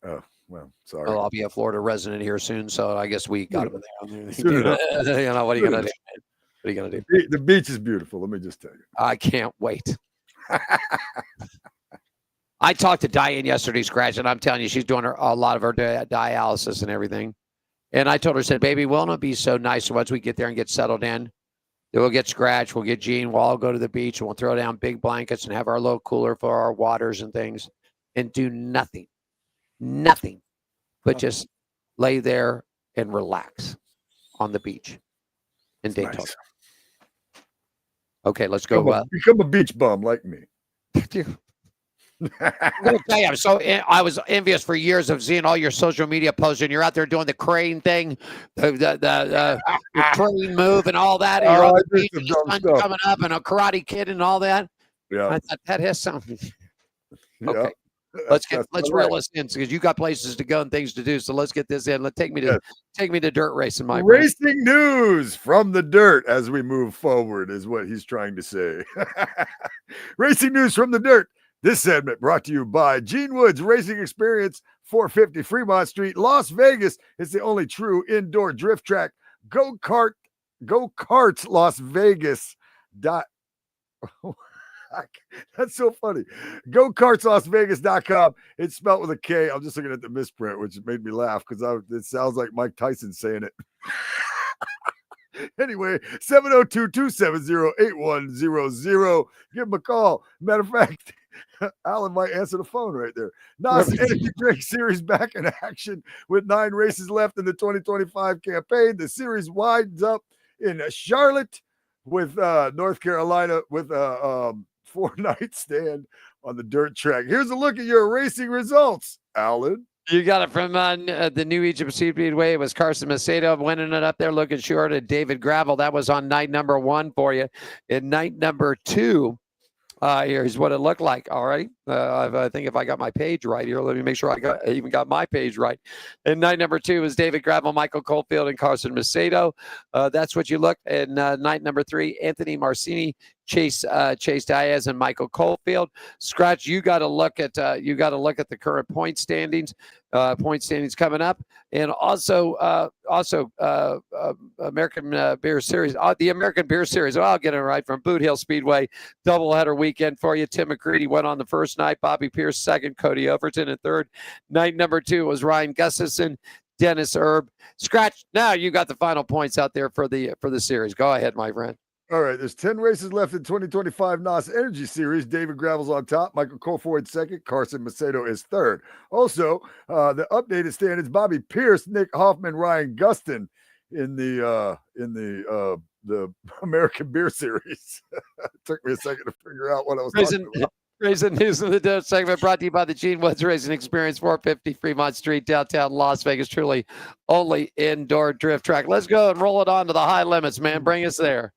Oh, well, sorry. Well, I'll be a Florida resident here soon, so I guess we got him there. Soon enough. You know, what are you going to do? What are you going to do? The beach is beautiful. Let me just tell you. I can't wait. I talked to Diane yesterday, Skratch, and I'm telling you, she's doing a lot of her dialysis and everything. And I told her, said, baby, won't it be so nice once we get there and get settled in? Then we'll get Skratch, we'll get Gene, we'll all go to the beach, and we'll throw down big blankets and have our little cooler for our waters and things and do nothing, but just lay there and relax on the beach in Daytona. Nice. Okay, let's go. Become a beach bum like me. I'm going to tell you, I was envious for years of seeing all your social media posts, and you're out there doing the crane thing, the crane move and all that. And you're on the beach, and the sun's coming up, and a Karate Kid and all that. Yeah, I thought that has something. Yeah. Okay, let's reel this in because you got places to go and things to do. So let's get this in. Take me to dirt racing, my friend. Racing news from the dirt as we move forward is what he's trying to say. Racing news from the dirt. This segment brought to you by Gene Woods Racing Experience, 450 Fremont Street, Las Vegas. It's the only true indoor drift track. Go-karts Las Vegas. That's so funny. GoKartsLasVegas.com. It's spelled with a K. I'm just looking at the misprint, which made me laugh because it sounds like Mike Tyson saying it. Anyway, 702-270-8100. Give him a call. Matter of fact, Alan might answer the phone right there. NOS Energy Drink Series back in action with 9 races left in the 2025 campaign. The series winds up in Charlotte with North Carolina with 4-night stand on the dirt track. Here's a look at your racing results, Alan. You got it from the New Egypt Speedway. It was Carson Macedo winning it up there, looking short at David Gravel. That was on night number 1 for you. In night number 2, here's what it looked like. All right. I think if I got my page right here, let me make sure I even got my page right. And night number 2 was David Gravel, Michael Coldfield, and Carson Macedo. That's what you look at. Night number 3, Anthony Marcini, Chase Diaz, and Michael Coldfield. Skratch, you got to look at the current point standings. Coming up, and also American Beer Series, the American Beer Series. I'll get it right, from Boot Hill Speedway, doubleheader weekend for you. Tim McCready went on the first night, Bobby Pierce second, Cody Overton in third. Night number 2 was Ryan Gustafson, Dennis Erb. Skratch, now you got the final points out there for the series. Go ahead, my friend. All right, there's 10 races left in 2025 NOS Energy Series. David Gravel's on top, Michael Coldfield second, Carson Macedo is third. Also, the updated standings: Bobby Pierce, Nick Hoffman, Ryan Gustin in the American Beer Series. It took me a second to figure out what I was talking about. Racing news in the dirt segment brought to you by the Gene Woods Racing Experience, 450 Fremont Street, downtown Las Vegas. Truly only indoor drift track. Let's go and roll it on to the high limits, man. Bring us there.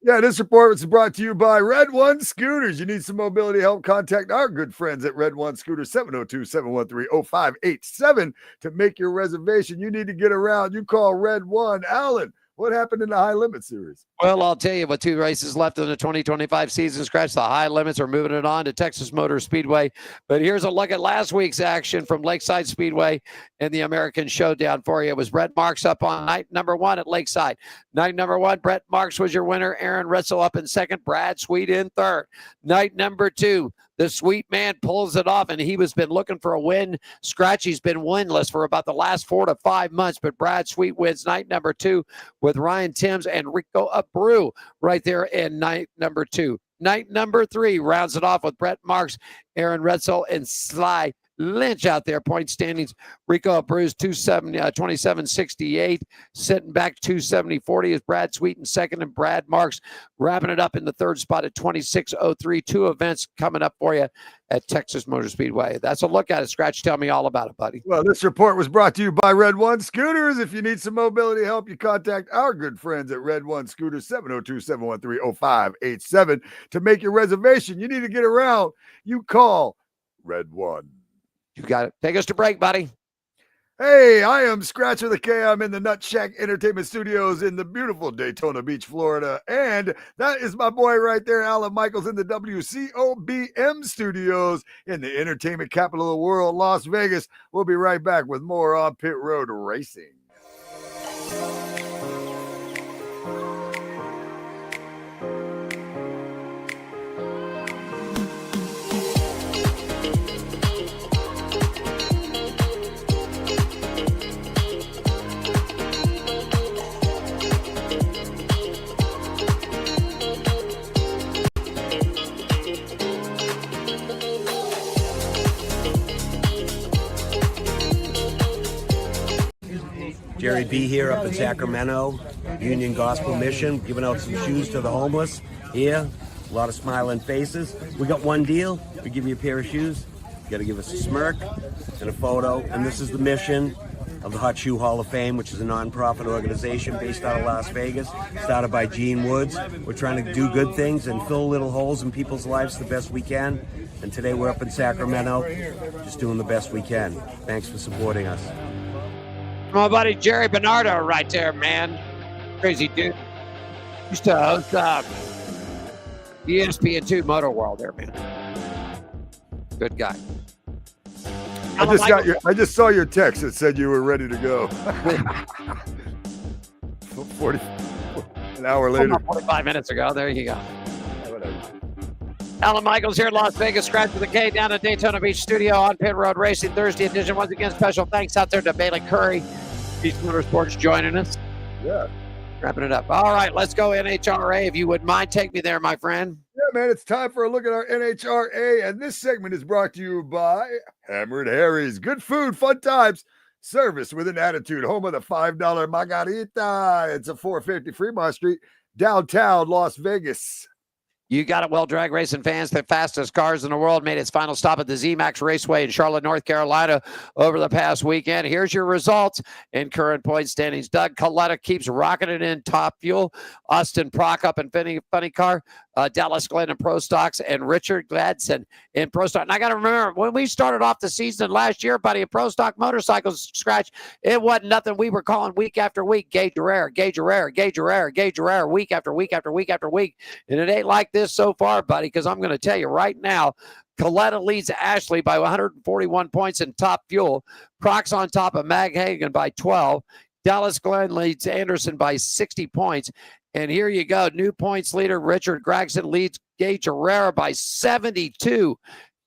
Yeah, this report was brought to you by Red One Scooters. You need some mobility help? Contact our good friends at Red One Scooters, 702-713-0587 to make your reservation. You need to get around. You call Red One. Alan, what happened in the high limit series? Well, I'll tell you, with 2 races left in the 2025 season, Skratch, the high limits are moving it on to Texas Motor Speedway. But here's a look at last week's action from Lakeside Speedway and the American Showdown for you. It was Brett Marks up on night number 1 at Lakeside. Night number 1, Brett Marks was your winner. Aaron Retzel up in second. Brad Sweet in third. Night number 2, the Sweet man pulls it off, and he was been looking for a win. Scratchy's been winless for about the last 4 to 5 months, but Brad Sweet wins night number 2 with Ryan Timms and Rico Abreu right there in night number 2. Night number 3 rounds it off with Brett Marks, Aaron Retzel, and Sly Lynch out there. Point standings: Rico Abreu's 27.68, sitting back 270.40 is Brad Sweet in second, and Brad Marks wrapping it up in the third spot at 26.03. 2 events coming up for you at Texas Motor Speedway. That's a look at it. Skratch, tell me all about it, buddy. Well, this report was brought to you by Red One Scooters. If you need some mobility help, you contact our good friends at Red One Scooters, 702-713-0587 to make your reservation. You need to get around. You call Red One. You got it. Take us to break, buddy. Hey, I am Skratch with a K. I'm in the Nut Shack Entertainment Studios in the beautiful Daytona Beach, Florida. And that is my boy right there, Alan Michaels, in the WCOBM Studios in the entertainment capital of the world, Las Vegas. We'll be right back with more on Pit Road Racing. Jerry B here up in Sacramento, Union Gospel Mission, giving out some shoes to the homeless here. A lot of smiling faces. We got one deal. We give you a pair of shoes. You got to give us a smirk and a photo. And this is the mission of the Hot Shoe Hall of Fame, which is a non-profit organization based out of Las Vegas, started by Gene Woods. We're trying to do good things and fill little holes in people's lives the best we can. And today we're up in Sacramento, just doing the best we can. Thanks for supporting us. My buddy Jerry Bernardo right there, man. Crazy dude. Used to host ESPN2 Motor World there, man. Good guy. I just saw your text that said you were ready to go. an hour later. 45 minutes ago. There you go. Alan Michaels here in Las Vegas, Skratch with a K down at Daytona Beach Studio on Pit Road Racing Thursday edition. Once again, special thanks out there to Bayley Currey, Niece Motorsports, joining us. Yeah. Wrapping it up. All right, let's go NHRA. If you wouldn't mind, take me there, my friend. Yeah, man, it's time for a look at our NHRA, and this segment is brought to you by Hammered Harry's. Good food, fun times, service with an attitude. Home of the $5 margarita. It's a 450 Fremont Street, downtown Las Vegas. You got it. Well, drag racing fans, the fastest cars in the world made its final stop at the ZMAX Raceway in Charlotte, North Carolina over the past weekend. Here's your results in current point standings. Doug Coletta keeps rocketing in Top Fuel. Austin Prokop and Funny Car. Dallas Glenn in Pro Stocks, and Richard Gladson in Pro Stock. And I got to remember, when we started off the season last year, buddy, in Pro Stock Motorcycles, Skratch, it wasn't nothing we were calling week after week, Gage Herrera, Gage Herrera, Gage Herrera, Gage Herrera, week after week after week after week. And it ain't like this so far, buddy, because I'm going to tell you right now, Coletta leads Ashley by 141 points in Top Fuel. Croc's on top of Mag Hagan by 12. Dallas Glenn leads Anderson by 60 points. And here you go. New points leader Richard Gregson leads Gage Herrera by 72.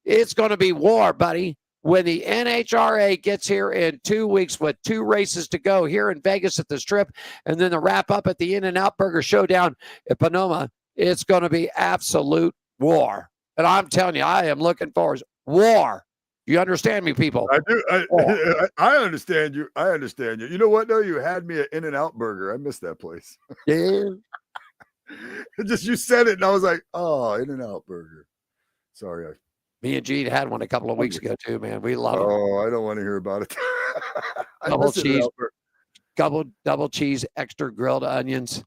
It's going to be war, buddy. When the NHRA gets here in 2 weeks with 2 races to go here in Vegas at the Strip, and then the wrap up at the In-N-Out Burger Showdown at Panoma, it's going to be absolute war. And I'm telling you, I am looking forward to war. You understand me, people? I do. I understand you. I understand you. You know what, though? You had me at In-N-Out Burger. I missed that place. Yeah. Just you said it, and I was like, oh, In-N-Out Burger. Sorry. Me and Gene had one a couple of weeks ago, too, man. We love it. Oh, I don't want to hear about it. Double cheese, double cheese, extra grilled onions.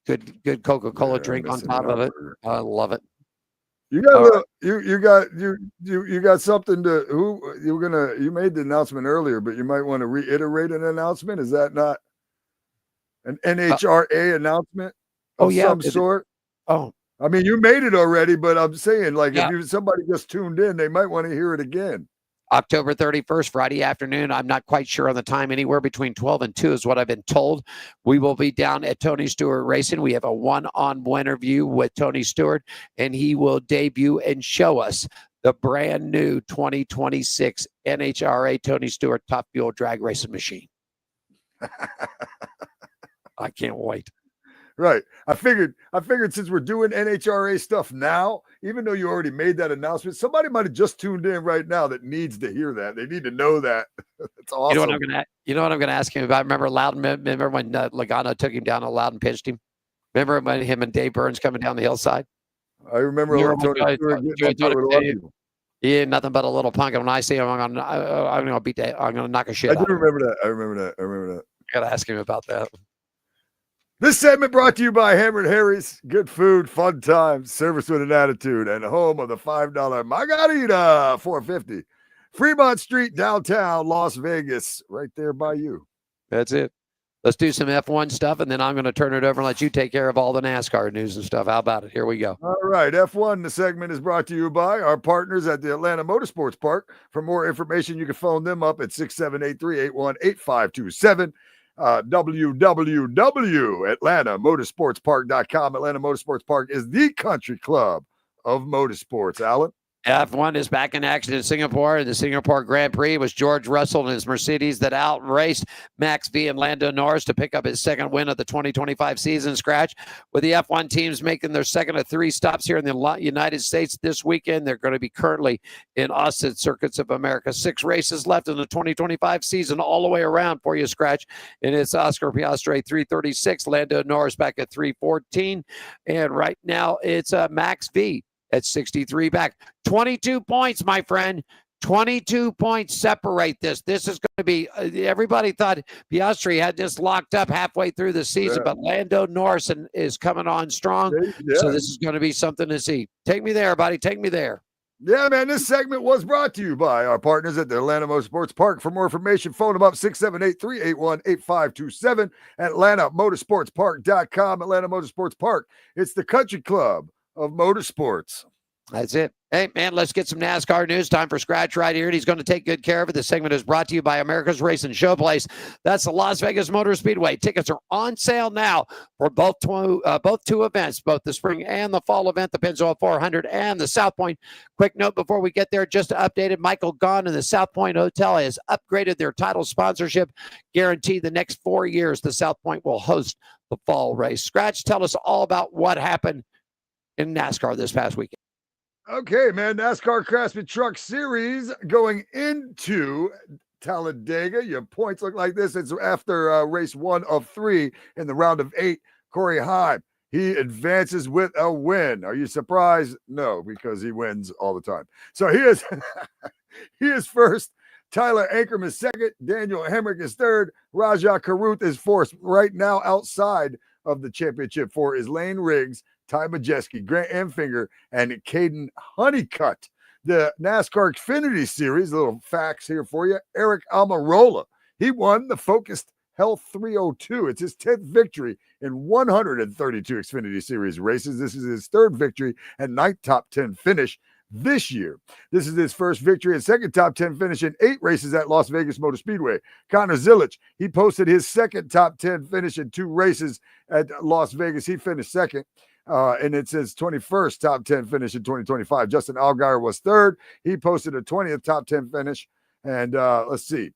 Good Coca-Cola drink on top of it. I love it. You got you got something to you made the announcement earlier, but you might want to reiterate an announcement. Is that not an NHRA announcement of some sort? Oh, I mean, you made it already, but I'm saying, like, if somebody just tuned in, they might want to hear it again. October 31st, Friday afternoon. I'm not quite sure on the time. Anywhere between 12 and 2 is what I've been told. We will be down at Tony Stewart Racing. We have a one-on-one interview with Tony Stewart, and he will debut and show us the brand new 2026 NHRA Tony Stewart Top Fuel drag racing machine. I can't wait. Right. I figured since we're doing NHRA stuff now, even though you already made that announcement, somebody might have just tuned in right now that needs to hear that. They need to know that. That's awesome. You know what I'm gonna ask him about? Remember Loudon? Remember when Logano took him down and Loudon pinched him? Remember when him and Dave Burns coming down the hillside? I remember he ain't nothing but a little punk. And when I see him, I'm gonna beat that. I'm gonna knock a shit out. I remember that. I gotta ask him about that. This segment brought to you by Hammered Harry's. Good food, fun times, service with an attitude, and home of the $5 Margarita, $4.50. Fremont Street, downtown Las Vegas, right there by you. That's it. Let's do some F1 stuff, and then I'm going to turn it over and let you take care of all the NASCAR news and stuff. How about it? Here we go. All right. F1, the segment is brought to you by our partners at the Atlanta Motorsports Park. For more information, you can phone them up at 678-381-8527. www.atlantamotorsportspark.com. Atlanta Motorsports Park is the country club of motorsports. Alan? F1 is back in action in Singapore. In the Singapore Grand Prix, it was George Russell and his Mercedes that outraced Max V and Lando Norris to pick up his second win of the 2025 season. Skratch, with the F1 teams making their second of 3 stops here in the United States this weekend. They're going to be currently in Austin Circuits of America. 6 races left in the 2025 season all the way around for you, Skratch. And it's Oscar Piastri 336, Lando Norris back at 314. And right now it's Max V at 63 back. 22 points, my friend. 22 points separate this. This is going to be, everybody thought Piastri had this locked up halfway through the season, but Lando Norris is coming on strong. So this is going to be something to see. Take me there, buddy. Take me there. Yeah, man, this segment was brought to you by our partners at the Atlanta Motorsports Park. For more information, phone them up 678-381-8527, atlantamotorsportspark.com. Atlanta Motorsports Park. It's the country club of motorsports. That's it. Hey, man, let's get some NASCAR news. Time for Skratch right here, and he's going to take good care of it. This segment is brought to you by America's Racing Showplace. That's the Las Vegas Motor Speedway. Tickets are on sale now for both two events, both the spring and the fall event, the Pennzoil 400 and the South Point. Quick note before we get there, just updated, Michael Gaughan and the South Point Hotel has upgraded their title sponsorship. Guaranteed the next 4 years, the South Point will host the fall race. Skratch, tell us all about what happened in NASCAR this past weekend. Okay, man. NASCAR Craftsman Truck Series going into Talladega. Your points look like this. It's after race 1 of 3 in the round of 8. Corey Heim He advances with a win. Are you surprised? No, because he wins all the time. So he is he is first. Tyler Ankerman is second. Daniel Hemrick is third. Raja Karuth is fourth. Right now, outside of the championship four is Lane Riggs, Ty Majeski, Grant Enfinger, and Caden Honeycutt. The NASCAR Xfinity Series, little facts here for you. Eric Almirola, he won the Focused Health 302. It's his 10th victory in 132 Xfinity Series races. This is his third victory and ninth top 10 finish this year. This is his first victory and second top 10 finish in 8 races at Las Vegas Motor Speedway. Connor Zilic, he posted his second top 10 finish in 2 races at Las Vegas. He finished second. And it's his 21st top 10 finish in 2025. Justin Allgaier was third. He posted a 20th top 10 finish. And let's see.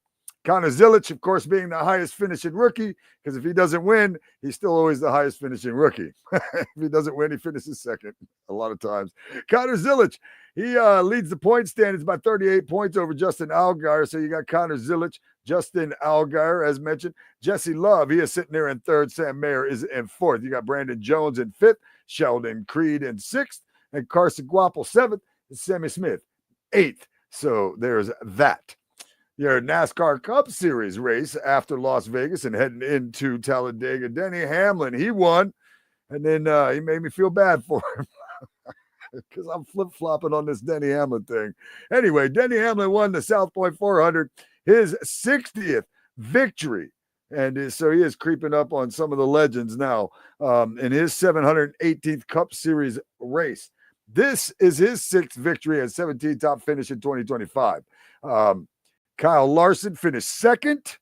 Connor Zilic, of course, being the highest finishing rookie, because if he doesn't win, he's still always the highest finishing rookie. If he doesn't win, he finishes second a lot of times. Connor Zilic, he leads the point standings by 38 points over Justin Allgaier. So you got Connor Zilic, Justin Allgaier, as mentioned. Jesse Love, he is sitting there in third. Sam Mayer is in fourth. You got Brandon Jones in fifth, Sheldon Creed in sixth, and Carson Guapel seventh, and Sammy Smith eighth. So there's that. Your NASCAR Cup Series race after Las Vegas and heading into Talladega. Denny Hamlin, he won, and then he made me feel bad for him because I'm flip-flopping on this Denny Hamlin thing. Anyway, Denny Hamlin won the South Point 400, his 60th victory, and so he is creeping up on some of the legends now in his 718th Cup Series race. This is his 6th victory and 17th top finish in 2025. Kyle Larson finished second.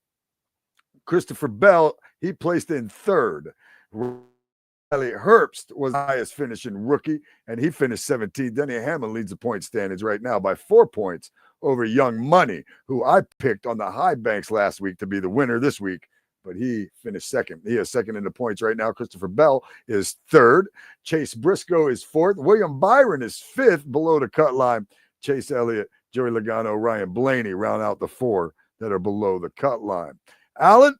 Christopher Bell, he placed in third. Riley Herbst was the highest finishing rookie, and he finished 17th. Denny Hamlin leads the point standings right now by 4 points over Young Money, who I picked on the high banks last week to be the winner this week, but he finished second. He is second in the points right now. Christopher Bell is third. Chase Briscoe is fourth. William Byron is fifth below the cut line. Chase Elliott, Joey Logano, Ryan Blaney round out the 4 that are below the cut line. Alan?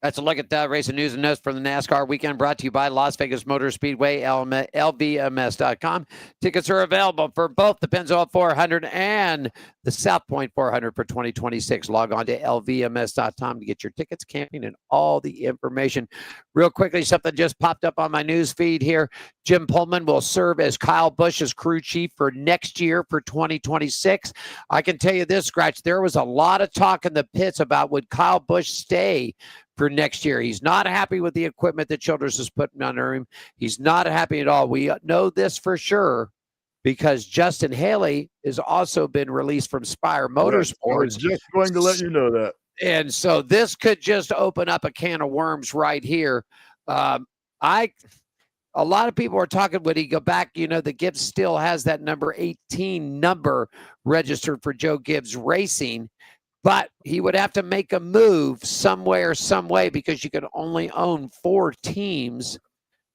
That's a look at the racing news and notes from the NASCAR weekend, brought to you by Las Vegas Motor Speedway, LVMS.com. Tickets are available for both the Pennzoil 400 and the South Point 400 for 2026. Log on to LVMS.com to get your tickets, camping, and all the information. Real quickly, something just popped up on my news feed here. Jim Pullman will serve as Kyle Busch's crew chief for next year for 2026. I can tell you this, Skratch, there was a lot of talk in the pits about would Kyle Busch stay for next year. He's not happy with the equipment that Childress is putting under him. He's not happy at all. We know this for sure because Justin Haley has also been released from Spire Motorsports. I was just going to let you know that. And so this could just open up a can of worms right here. A lot of people are talking, when he go back, the Gibbs still has that number 18 number registered for Joe Gibbs Racing. But he would have to make a move somewhere, some way, because you can only own 4 teams.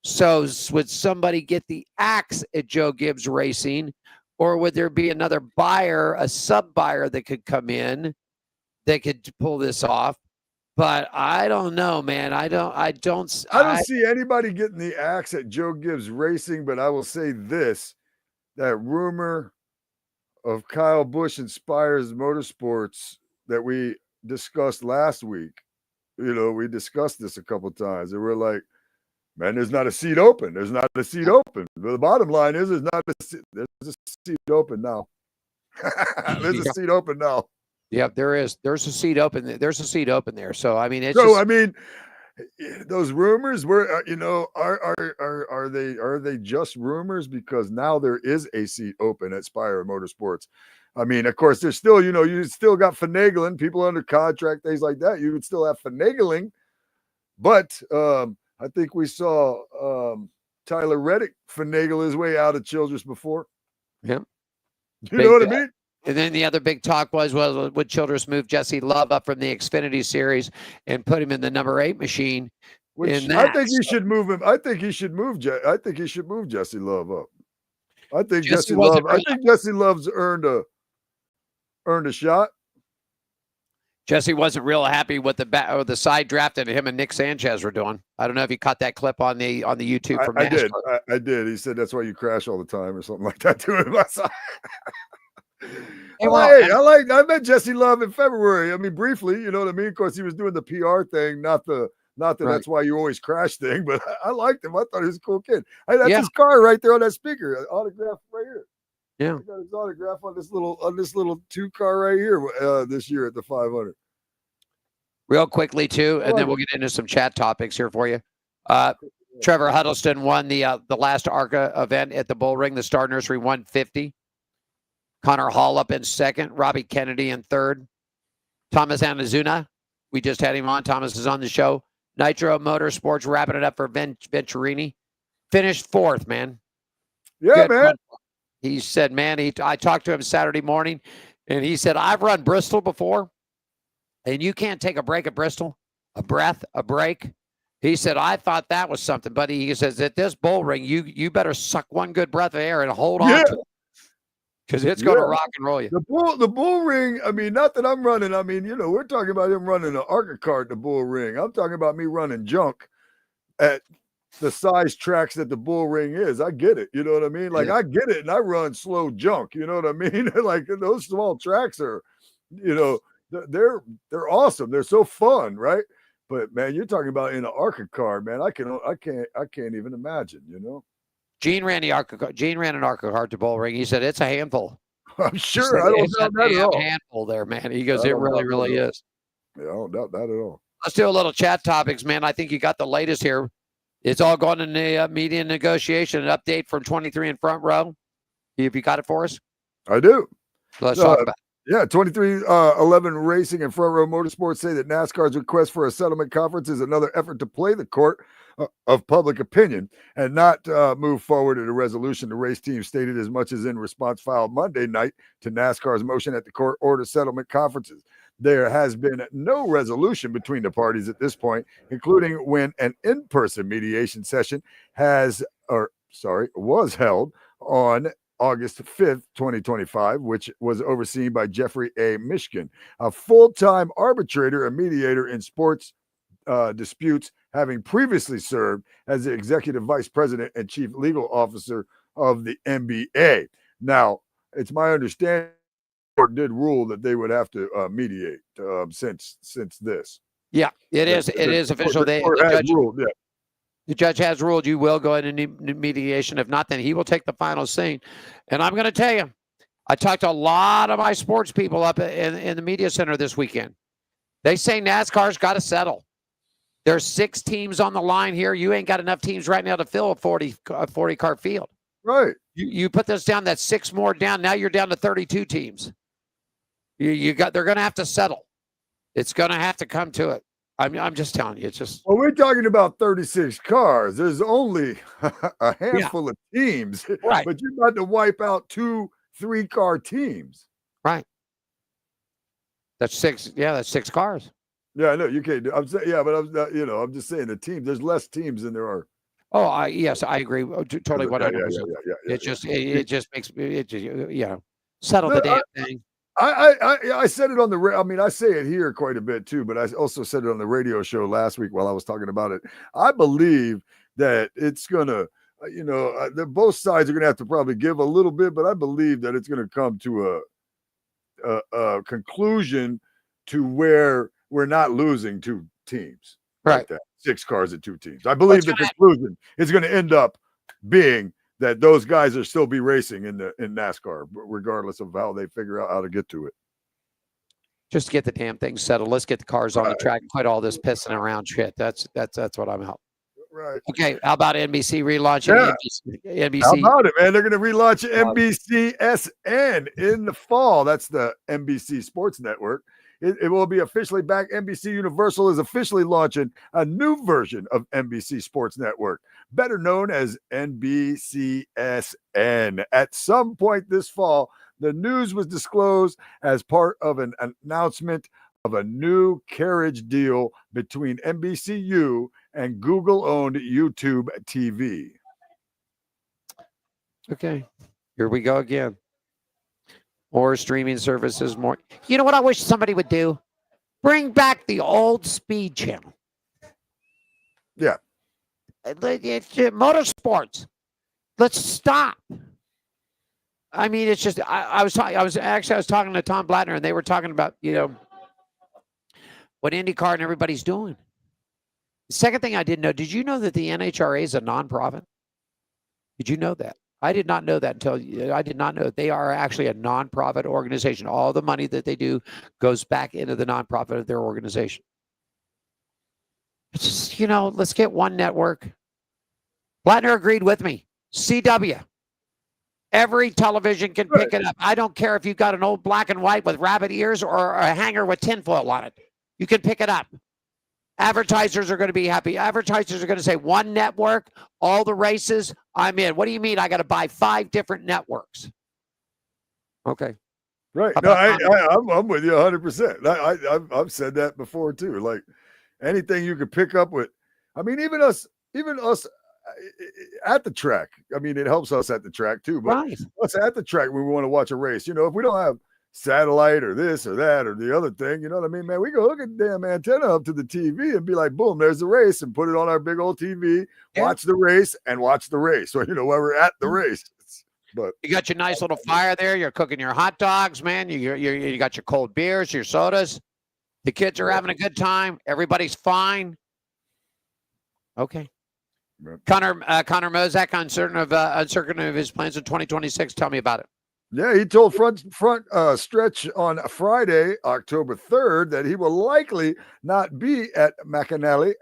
So would somebody get the axe at Joe Gibbs Racing, or would there be another buyer, a sub-buyer that could come in that could pull this off? But I don't know, man. I don't see anybody getting the axe at Joe Gibbs Racing, but I will say this, that rumor of Kyle Busch inspires Motorsports that we discussed last week. We discussed this a couple of times, and we're like, man, there's not a seat open. There's not a seat open. But the bottom line is, there's a seat open now. There's a seat open now. Yep, there is. There's a seat open. There's a seat open there. So I mean, those rumors were, are they just rumors? Because now there is a seat open at Spire Motorsports. I mean, of course, there's still, you still got finagling, people under contract, things like that. You would still have finagling. But I think we saw Tyler Reddick finagle his way out of Childress before. Yeah. You know what I mean? And then the other big talk was, well, would Childress move Jesse Love up from the Xfinity Series and put him in the number 8 machine? I think he should move him. I think he should move Jesse Love up. I think Jesse Love's earned a shot. Jesse wasn't real happy with the side draft that him and Nick Sanchez were doing. I don't know if you caught that clip on the YouTube from NASCAR. I did. He said that's why you crash all the time or something like that to him. I met Jesse Love in February. I mean, briefly, you know what I mean? Of course, he was doing the PR thing, not that right. That's why you always crash thing, but I liked him. I thought he was a cool kid. That's his car right there on that speaker, autograph right here. Yeah, I got his autograph on this little 2 car right here this year at the 500. Real quickly too, and then we'll get into some chat topics here for you. Trevor Huddleston won the last ARCA event at the Bull Ring, the Star Nursery 150. Connor Hall up in second, Robbie Kennedy in third. Thomas Anazuna, we just had him on. Thomas is on the show. Nitro Motorsports wrapping it up for Venturini. Finished fourth, man. Yeah, man. Run. He said, man, I talked to him Saturday morning, and he said, I've run Bristol before, and you can't take a break at Bristol, a break. He said, I thought that was something, but he says, at this Bull Ring, you better suck one good breath of air and hold on to it, because it's going to rock and roll you. The Bull Ring, I mean, not that I'm running. I mean, we're talking about him running an ARCA car at the Bull Ring. I'm talking about me running junk at the size tracks that the Bull Ring is. I get it. You know what I mean? Like, I get it, and I run slow junk. You know what I mean? Like, those small tracks are, they're awesome. They're so fun, right? But man, you're talking about in an ARCA car, man. I can't even imagine. Gene ran an ARCA car to Bull Ring. He said it's a handful. I'm sure. I don't doubt that at all. Handful there, man. He goes, it really is. Yeah, I don't doubt that at all. Let's do a little chat topics, man. I think you got the latest here. It's all going in the media negotiation. An update from 23 in front row. Have you got it for us? I do. Let's talk about it. Yeah, 2311 Racing and Front Row Motorsports say that NASCAR's request for a settlement conference is another effort to play the court of public opinion and not move forward at a resolution. The race team stated as much as in response filed Monday night to NASCAR's motion at the court order settlement conferences. There has been no resolution between the parties at this point, including when an in-person mediation session was held on August 5th, 2025, which was overseen by Jeffrey A. Mishkin, a full-time arbitrator and mediator in sports disputes, having previously served as the executive vice president and chief legal officer of the NBA. Now, it's my understanding the court did rule that they would have to mediate since this. Yeah, it is official. The judge has ruled you will go into mediation. If not, then he will take the final scene. And I'm going to tell you, I talked to a lot of my sports people up in the media center this weekend. They say NASCAR's got to settle. There's 6 teams on the line here. You ain't got enough teams right now to fill a 40-car field. Right. You put this down, that's 6 more down. Now you're down to 32 teams. They're going to have to settle. It's going to have to come to it. I'm just telling you, it's just. Well, we're talking about 36 cars. There's only a handful of teams, right? But you're about to wipe out 2 3-car teams, right? That's 6. Yeah, that's 6 cars. Yeah, I know you can't. I'm saying, yeah, but I'm not. I'm just saying the team. There's less teams than there are. Oh, yes, I agree. Totally, 100%. Yeah. It just makes it. Settle the damn thing. I said it on the. I mean, I say it here quite a bit too, but I also said it on the radio show last week while I was talking about it. I believe that it's gonna, both sides are gonna have to probably give a little bit, but I believe that it's gonna come to a conclusion to where we're not losing 2 teams, right? Like that. 6 cars and 2 teams. I believe the conclusion is going to end up being that those guys are still be racing in NASCAR, regardless of how they figure out how to get to it. Just get the damn thing settled. Let's get the cars on the track and quit all this pissing around shit. That's what I'm out. Right. Okay. How about NBC relaunching? Yeah. NBC. How about it, man? They're going to relaunch NBCSN in the fall. That's the NBC Sports Network. It will be officially back. NBC Universal is officially launching a new version of NBC Sports Network, better known as NBCSN. At some point this fall, the news was disclosed as part of an announcement of a new carriage deal between NBCU and Google-owned YouTube TV. Okay, here we go again. More streaming services, more. You know what I wish somebody would do? Bring back the old Speed Channel. Yeah. It's motorsports. Let's stop. I mean, it's just I was talking to Tom Blattner, and they were talking about what IndyCar and everybody's doing. The second thing I didn't know, did you know that the NHRA is a nonprofit? Did you know that? I did not know that I did not know they are actually a nonprofit organization. All the money that they do goes back into the nonprofit of their organization. It's just, let's get one network. Blattner agreed with me. CW. Every television can pick it up. I don't care if you've got an old black and white with rabbit ears or a hanger with tinfoil on it. You can pick it up. Advertisers are going to be happy. Advertisers are going to say, one network, all the races, I'm in. What do you mean I got to buy 5 different networks? Okay. Right. No, I'm with you 100%. I've said that before too. Like anything you could pick up with, I mean, even us at the track. I mean, it helps us at the track too, but us at the track when we want to watch a race, if we don't have satellite or this or that or the other thing, you know what I mean, man, we go hook a damn antenna up to the TV and be like, boom, there's the race, and put it on our big old TV, watch the race and watch the race. So, while we're at the race. But you got your nice little fire there. You're cooking your hot dogs, man. You got your cold beers, your sodas. The kids are having a good time. Everybody's fine. Okay. Connor Mozak, uncertain of his plans in 2026. Tell me about it. Yeah, he told front Stretch on Friday, October 3rd, that he will likely not be at McAnally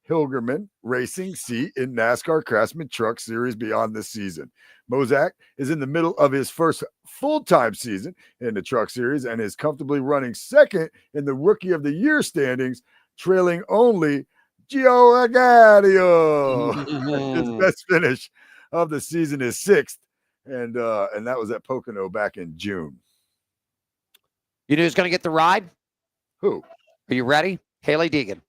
Hilgerman Racing seat in NASCAR Craftsman Truck Series beyond this season. Mozak is in the middle of his first full-time season in the Truck Series and is comfortably running second in the Rookie of the Year standings, trailing only Gio Agadio. His best finish of the season is 6th, and that was at Pocono back in June. You know who's going to get the ride? Who? Are you ready? Hailie Deegan.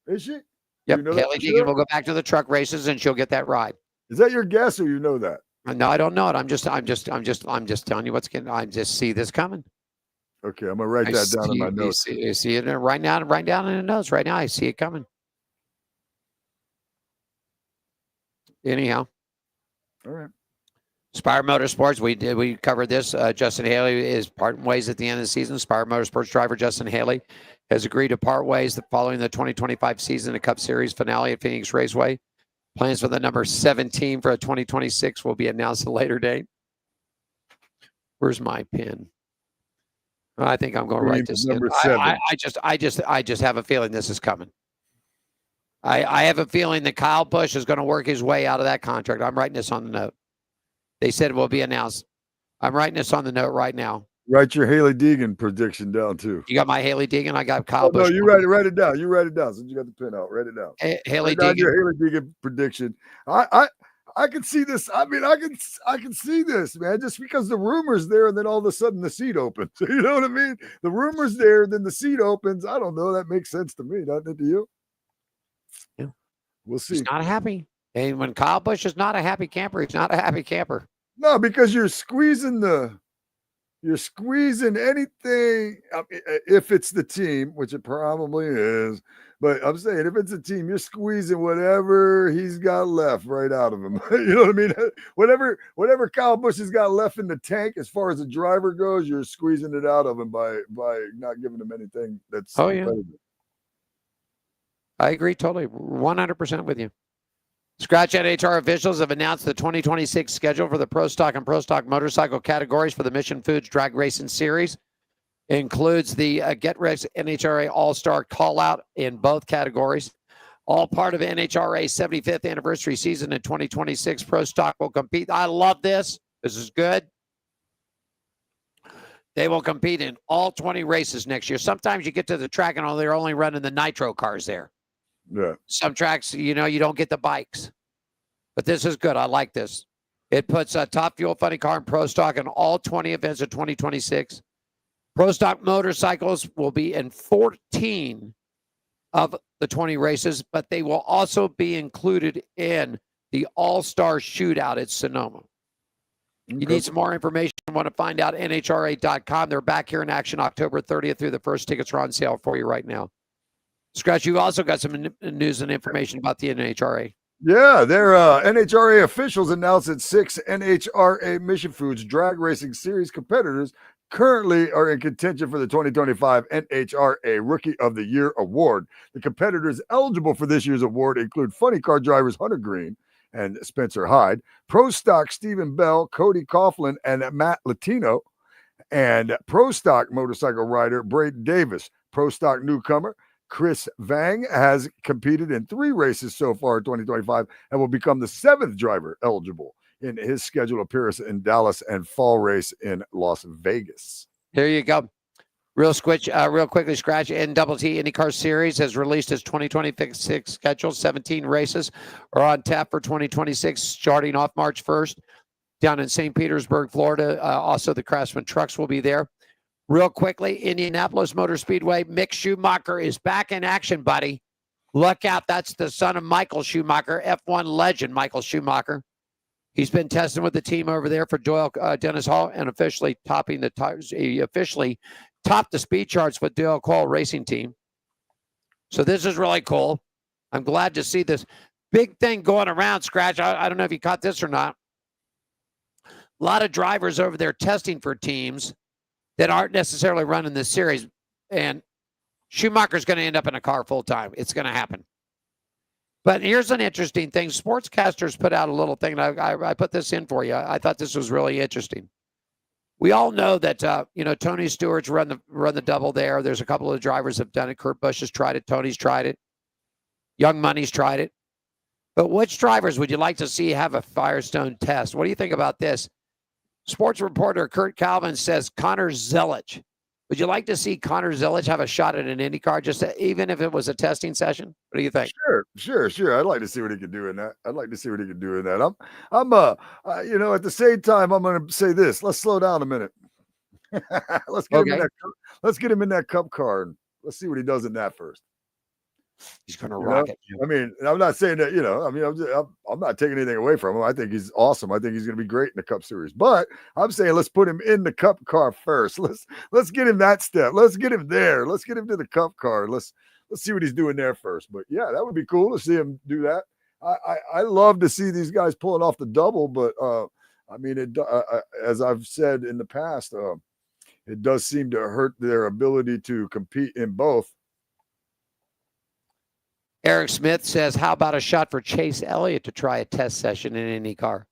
Is she? Yep. Hailie Deegan will go back to the truck races, and she'll get that ride. Is that your guess, or you know that? No, I don't know it. I'm just telling you what's going. I just see this coming. Okay, I'm gonna write that down in my notes. You see it right now. Write down in the notes right now. I see it coming. Anyhow, all right. Spire Motorsports. We covered this. Justin Haley is parting ways at the end of the season. Spire Motorsports driver Justin Haley has agreed to part ways following the 2025 season, the Cup Series finale at Phoenix Raceway. Plans for the number 17 for 2026 will be announced at a later date. Where's my pen? I think I'm going to write this number in. 7. I just have a feeling this is coming. I have a feeling that Kyle Busch is going to work his way out of that contract. I'm writing this on the note. They said it will be announced. I'm writing this on the note right now. Write your Hailie Deegan prediction down too. You got my Hailie Deegan. I got Kyle Busch. No, you write it down. You write it down. Since you got the pen out, write it down. Hailie Deegan. Your Hailie Deegan prediction. I can see this. I mean, I can see this, man. Just because the rumor's there, and then all of a sudden the seat opens. You know what I mean? The rumor's there, then the seat opens. I don't know. That makes sense to me. Doesn't it to you? Yeah. We'll see. He's not happy. And when Kyle Busch is not a happy camper, he's not a happy camper. No, because you're squeezing anything. If it's the team, which it probably is, but I'm saying if it's a team, you're squeezing whatever he's got left right out of him. You know what I mean? Whatever Kyle Busch has got left in the tank as far as the driver goes, you're squeezing it out of him by not giving him anything that's competitive. I agree totally, 100% with you. Skratch NHR officials have announced the 2026 schedule for the Pro Stock and Pro Stock motorcycle categories for the Mission Foods Drag Racing Series. It includes the Get Rex NHRA All-Star Call-Out in both categories. All part of NHRA's 75th anniversary season in 2026. Pro Stock will compete. I love this. This is good. They will compete in all 20 races next year. Sometimes you get to the track and they're only running the nitro cars there. Yeah. Some tracks, you don't get the bikes. But this is good. I like this. It puts a Top Fuel Funny Car and Pro Stock in all 20 events of 2026. Pro Stock motorcycles will be in 14 of the 20 races, but they will also be included in the All-Star Shootout at Sonoma. Okay. You need some more information want to find out, NHRA.com. They're back here in action October 30th through the 1st. Tickets are on sale for you right now. Skratch, you also got some news and information about the NHRA. Yeah, their NHRA officials announced that 6 NHRA Mission Foods Drag Racing Series competitors currently are in contention for the 2025 NHRA Rookie of the Year Award. The competitors eligible for this year's award include funny car drivers Hunter Green and Spencer Hyde, Pro Stock Stephen Bell, Cody Coughlin, and Matt Latino, and Pro Stock motorcycle rider Braden Davis. Pro Stock newcomer Chris Vang has competed in 3 races so far in 2025 and will become the 7th driver eligible in his scheduled appearance in Dallas and fall race in Las Vegas. Here you go. Real quickly, Skratch. NTT IndyCar Series has released its 2026 schedule. 17 races are on tap for 2026, starting off March 1st down in St. Petersburg, Florida. Also, the Craftsman trucks will be there. Real quickly, Indianapolis Motor Speedway, Mick Schumacher is back in action, buddy. Look out. That's the son of Michael Schumacher, F1 legend Michael Schumacher. He's been testing with the team over there for Doyle Dennis Hall and officially topped the speed charts with Doyle Cole Racing Team. So this is really cool. I'm glad to see this big thing going around, Skratch. I don't know if you caught this or not. A lot of drivers over there testing for teams that aren't necessarily running this series. And Schumacher's going to end up in a car full time. It's going to happen. But here's an interesting thing. Sportscasters put out a little thing. And I put this in for you. I thought this was really interesting. We all know that, Tony Stewart's run the double there. There's a couple of drivers have done it. Kurt Busch has tried it. Tony's tried it. Young Money's tried it. But which drivers would you like to see have a Firestone test? What do you think about this? Sports reporter Kurt Calvin says Connor Zelic. Would you like to see Connor Zelic have a shot at an IndyCar, even if it was a testing session? What do you think? Sure. I'd like to see what he could do in that. I'm at the same time, I'm going to say this. Let's slow down a minute. Let's get him in that cup car and let's see what he does in that first. He's going to rock it. I mean, I'm not saying that, I'm not taking anything away from him. I think he's awesome. I think he's going to be great in the Cup Series. But I'm saying let's put him in the Cup car first. Let's get him that step. Let's get him there. Let's get him to the Cup car. Let's see what he's doing there first. But yeah, that would be cool to see him do that. I love to see these guys pulling off the double, but as I've said in the past, it does seem to hurt their ability to compete in both. Eric Smith says, how about a shot for Chase Elliott to try a test session in IndyCar?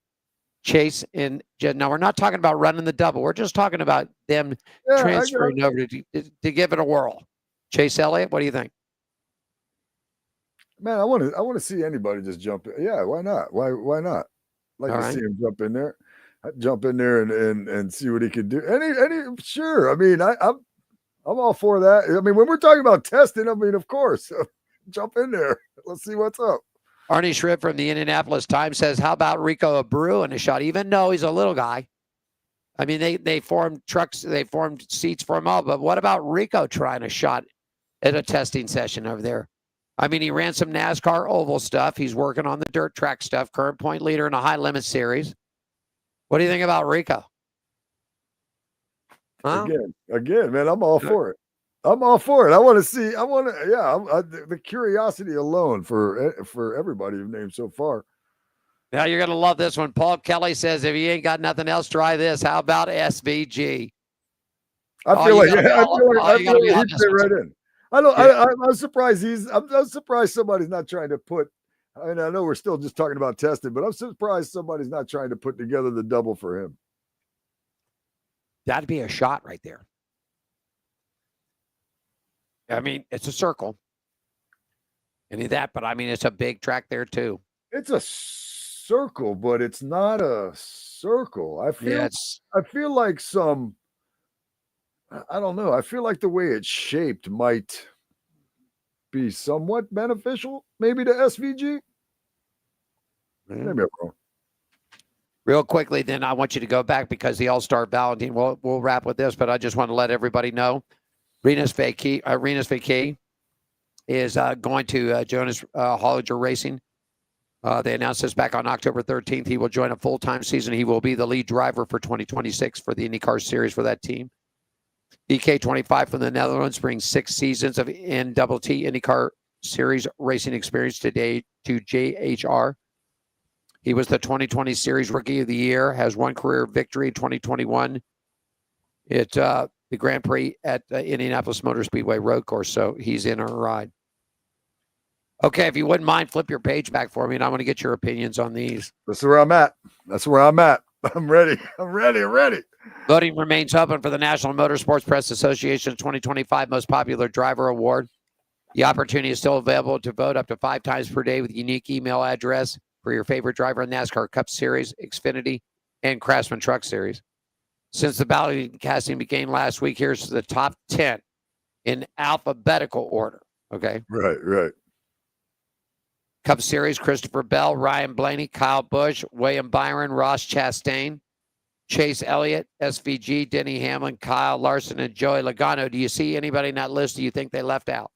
Chase now we're not talking about running the double. We're just talking about them transferring over to give it a whirl. Chase Elliott, what do you think? Man, I want to see anybody just jump in. Yeah, why not? Why not? See him jump in there and see what he could do. Sure. I mean, I'm all for that. I mean, when we're talking about testing, of course. Jump in there. Let's see what's up. Arnie Schritt from the Indianapolis Times says, how about Rico Abreu in a shot? Even though he's a little guy. I mean, they formed trucks, they formed seats for him all, but what about Rico trying a shot at a testing session over there? I mean, he ran some NASCAR oval stuff. He's working on the dirt track stuff, current point leader in a high limit series. What do you think about Rico? Huh? Again, man, I'm all for it. I'm all for it. The curiosity alone for everybody you've named so far. Now you're going to love this one. Paul Kelly says, if you ain't got nothing else, try this. How about SVG? I feel like he fit right in. I'm surprised I'm surprised somebody's not trying to put. I mean, I know we're still just talking about testing, but I'm surprised somebody's not trying to put together the double for him. That'd be a shot right there. I mean, it's a circle. Any of that, but I mean, it's a big track there too. It's a circle, but it's not a circle. I feel like I don't know. I feel like the way it's shaped might be somewhat beneficial, maybe to SVG. Maybe I'm wrong. Real quickly, then I want you to go back because the All-Star Valentine. We'll wrap with this, but I just want to let everybody know. Renus Vacay is going to Jonas Hollinger Racing They announced this back on October 13th. He will join a full-time season. He will be the lead driver for 2026 for the IndyCar Series for that team. EK25 from the Netherlands brings 6 seasons of NTT IndyCar Series racing experience today to JHR. He was the 2020 Series Rookie of the Year, has 1 career victory in 2021 at the Grand Prix at Indianapolis Motor Speedway Road Course, so he's in our ride. Okay, if you wouldn't mind, flip your page back for me, and I want to get your opinions on these. That's where I'm at. I'm ready. I'm ready. Voting remains open for the National Motorsports Press Association's 2025 Most Popular Driver Award. The opportunity is still available to vote up to 5 times per day with a unique email address for your favorite driver in NASCAR Cup Series, Xfinity, and Craftsman Truck Series. Since the ballot casting began last week, here's the top 10 in alphabetical order. Okay. Right. Cup Series, Christopher Bell, Ryan Blaney, Kyle Busch, William Byron, Ross Chastain, Chase Elliott, SVG, Denny Hamlin, Kyle Larson, and Joey Logano. Do you see anybody in that list do you think they left out?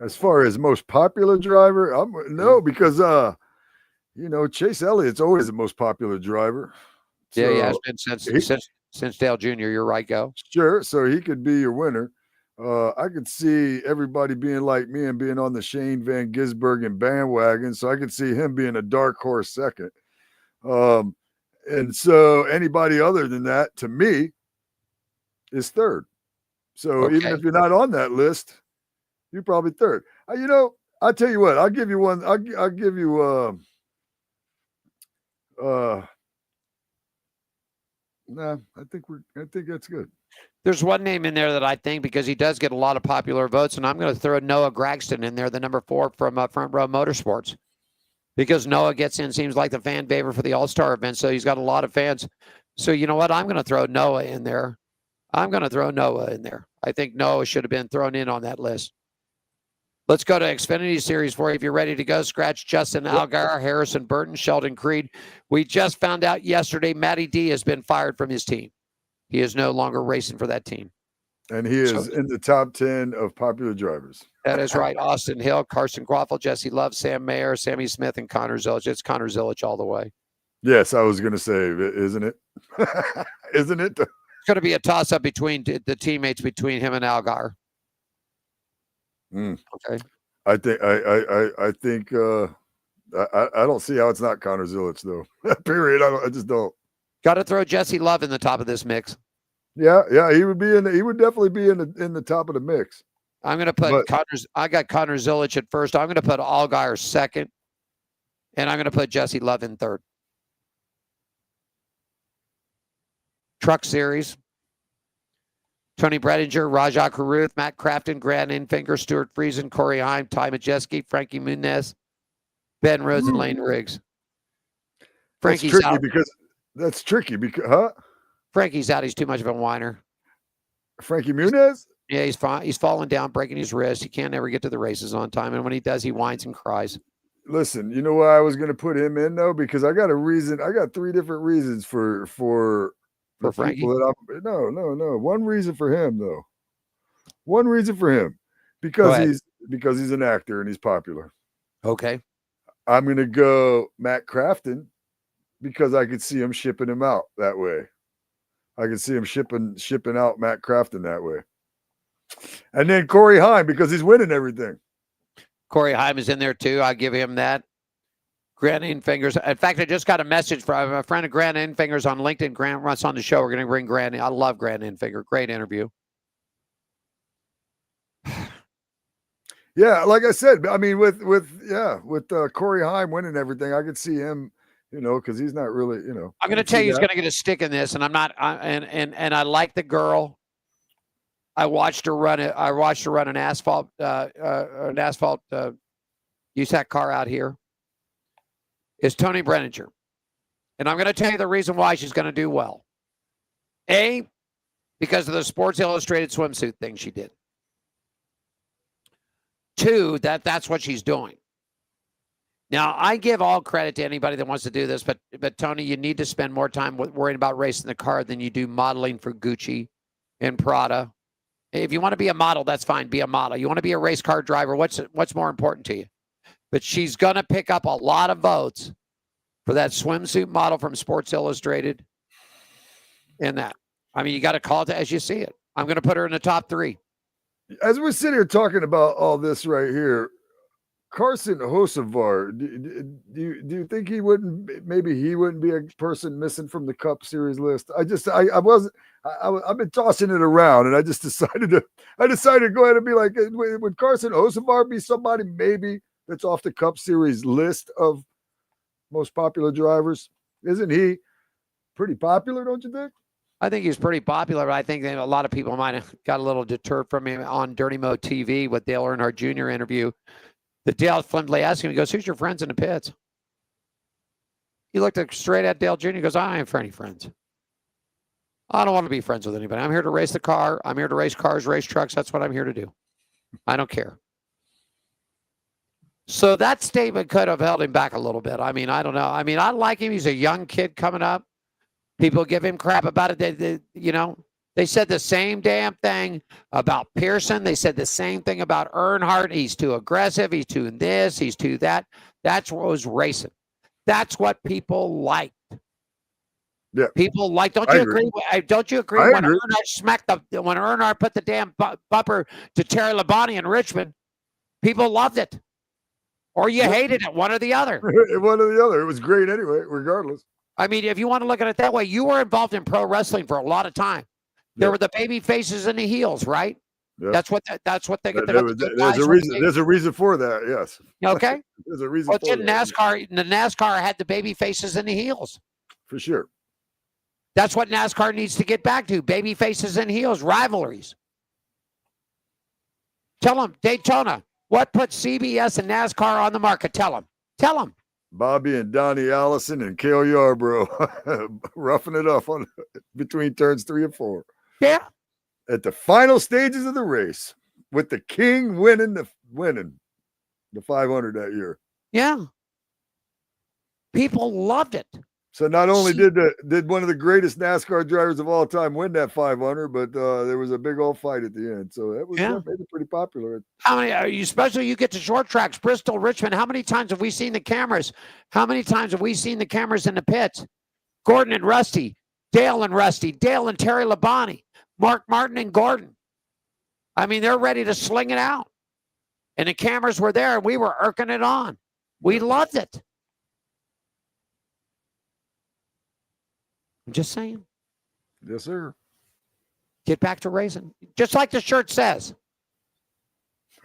As far as most popular driver, no, because Chase Elliott's always the most popular driver. Yeah, he has been since Dale Jr. You're right, go. Sure, so he could be your winner. I could see everybody being like me and being on the Shane Van Gisbergen bandwagon, so I could see him being a dark horse second. And so anybody other than that, to me, is third. So even if you're not on that list, you're probably third. I'll tell you what. I'll give you one. I'll give you. I think that's good. There's one name in there that I think, because he does get a lot of popular votes, and I'm going to throw Noah Gragson in there, the number 4 from Front Row Motorsports, because Noah gets in, seems like the fan favorite for the All-Star event, so he's got a lot of fans. So you know what? I'm going to throw Noah in there. I think Noah should have been thrown in on that list. Let's go to Xfinity Series for you if you're ready to go. Skratch, Justin Allgaier, Harrison Burton, Sheldon Creed. We just found out yesterday Matty D has been fired from his team. He is no longer racing for that team. And he is in the top 10 of popular drivers. That is right. Austin Hill, Carson Groffel, Jesse Love, Sam Mayer, Sammy Smith, and Connor Zilic. It's Connor Zilic all the way. Yes, I was going to say, isn't it? Isn't it? It's going to be a toss-up between the teammates between him and Allgaier. Okay. I think I don't see how it's not Connor Zilic though. Period. I just don't. Got to throw Jesse Love in the top of this mix. Yeah, he would definitely be in the top of the mix. I'm going to put I got Connor Zilic at first. I'm going to put Allgaier second, and I'm going to put Jesse Love in third. Truck Series. Tony Bredinger, Rajah Caruth, Matt Crafton, Grant Enfinger, Stuart Friesen, Corey Heim, Ty Majeski, Frankie Muniz, Ben Rhodes, and Lane Riggs. Frankie's out. That's tricky because Frankie's out. He's too much of a whiner. Frankie Muniz? Yeah, he's fine. He's falling down, breaking his wrist. He can't ever get to the races on time. And when he does, he whines and cries. Listen, you know why I was going to put him in though? Because I got a reason. I got 3 different reasons for Frankie. No. One reason for him though. One reason for him because he's an actor and he's popular. Okay. I'm going to go Matt Crafton because I could see him shipping him out that way. I could see him shipping out Matt Crafton that way. And then Corey Heim because he's winning everything. Corey Heim is in there too. I'll give him that. Grant Enfinger's. In fact, I just got a message from a friend of Grant Enfinger's on LinkedIn. Grant runs on the show. We're going to bring Grant in. I love Grant Enfinger. Great interview. Yeah, like I said, I mean, with Corey Heim winning everything, I could see him, because he's not really, I'm going to tell you, he's going to get a stick in this, and I'm not. And I like the girl. I watched her run it. I watched her run an asphalt USAC car out here. Is Tony Bredinger. And I'm going to tell you the reason why she's going to do well. A, because of the Sports Illustrated swimsuit thing she did. 2, that's what she's doing. Now, I give all credit to anybody that wants to do this, but Tony, you need to spend more time worrying about racing the car than you do modeling for Gucci and Prada. If you want to be a model, that's fine. Be a model. You want to be a race car driver, what's more important to you? but she's going to pick up a lot of votes for that swimsuit model from Sports Illustrated. In that, I mean, you got to call it as you see it. I'm going to put her in the top 3. As we're sitting here talking about all this right here, Carson Hocevar, do you think he wouldn't be a person missing from the Cup Series list? I've been tossing it around, and I just decided to go ahead and be like, would Carson Hocevar be somebody maybe that's off the Cup Series list of most popular drivers? Isn't he pretty popular, don't you think? I think he's pretty popular. I think that a lot of people might have got a little deterred from him on Dirty Mo TV with Dale Earnhardt Jr. interview. The Dale Findlay asked him, he goes, "Who's your friends in the pits?" He looked straight at Dale Jr. He goes, "I ain't for any friends. I don't want to be friends with anybody. I'm here to race the car. I'm here to race cars, race trucks. That's what I'm here to do. I don't care." So that statement could have held him back a little bit. I mean, I don't know. I mean, I like him. He's a young kid coming up. People give him crap about it. They said the same damn thing about Pearson. They said the same thing about Earnhardt. He's too aggressive. He's too this. He's too that. That's what was racing. That's what people liked. Yeah, people like. Don't you agree? Don't you agree? When Earnhardt put the damn bumper to Terry Labonte in Richmond, people loved it, or you hated it, one or the other. One or the other. It was great anyway, regardless. I mean, if you want to look at it that way, you were involved in pro wrestling for a lot of time. There were the baby faces and the heels, right? Yep. That's what they get. There's a reason for that. Yes. Okay. There's a reason. For NASCAR, the NASCAR had the baby faces and the heels. For sure. That's what NASCAR needs to get back to: baby faces and heels, rivalries. Tell them, Daytona, what put CBS and NASCAR on the market? Tell them. Bobby and Donnie Allison and Cale Yarborough roughing it up between turns 3 and 4. Yeah. At the final stages of the race, with the King winning the 500 that year. Yeah. People loved it. So not only did one of the greatest NASCAR drivers of all time win that 500, but there was a big old fight at the end. So that was made it pretty popular. How many? Especially you get to short tracks, Bristol, Richmond. How many times have we seen the cameras? How many times have we seen the cameras in the pits? Gordon and Rusty, Dale and Rusty, Dale and Terry Labonte, Mark Martin and Gordon. I mean, they're ready to sling it out, and the cameras were there, and we were irking it on. We loved it. I'm just saying. Yes, sir. Get back to racing. Just like the shirt says.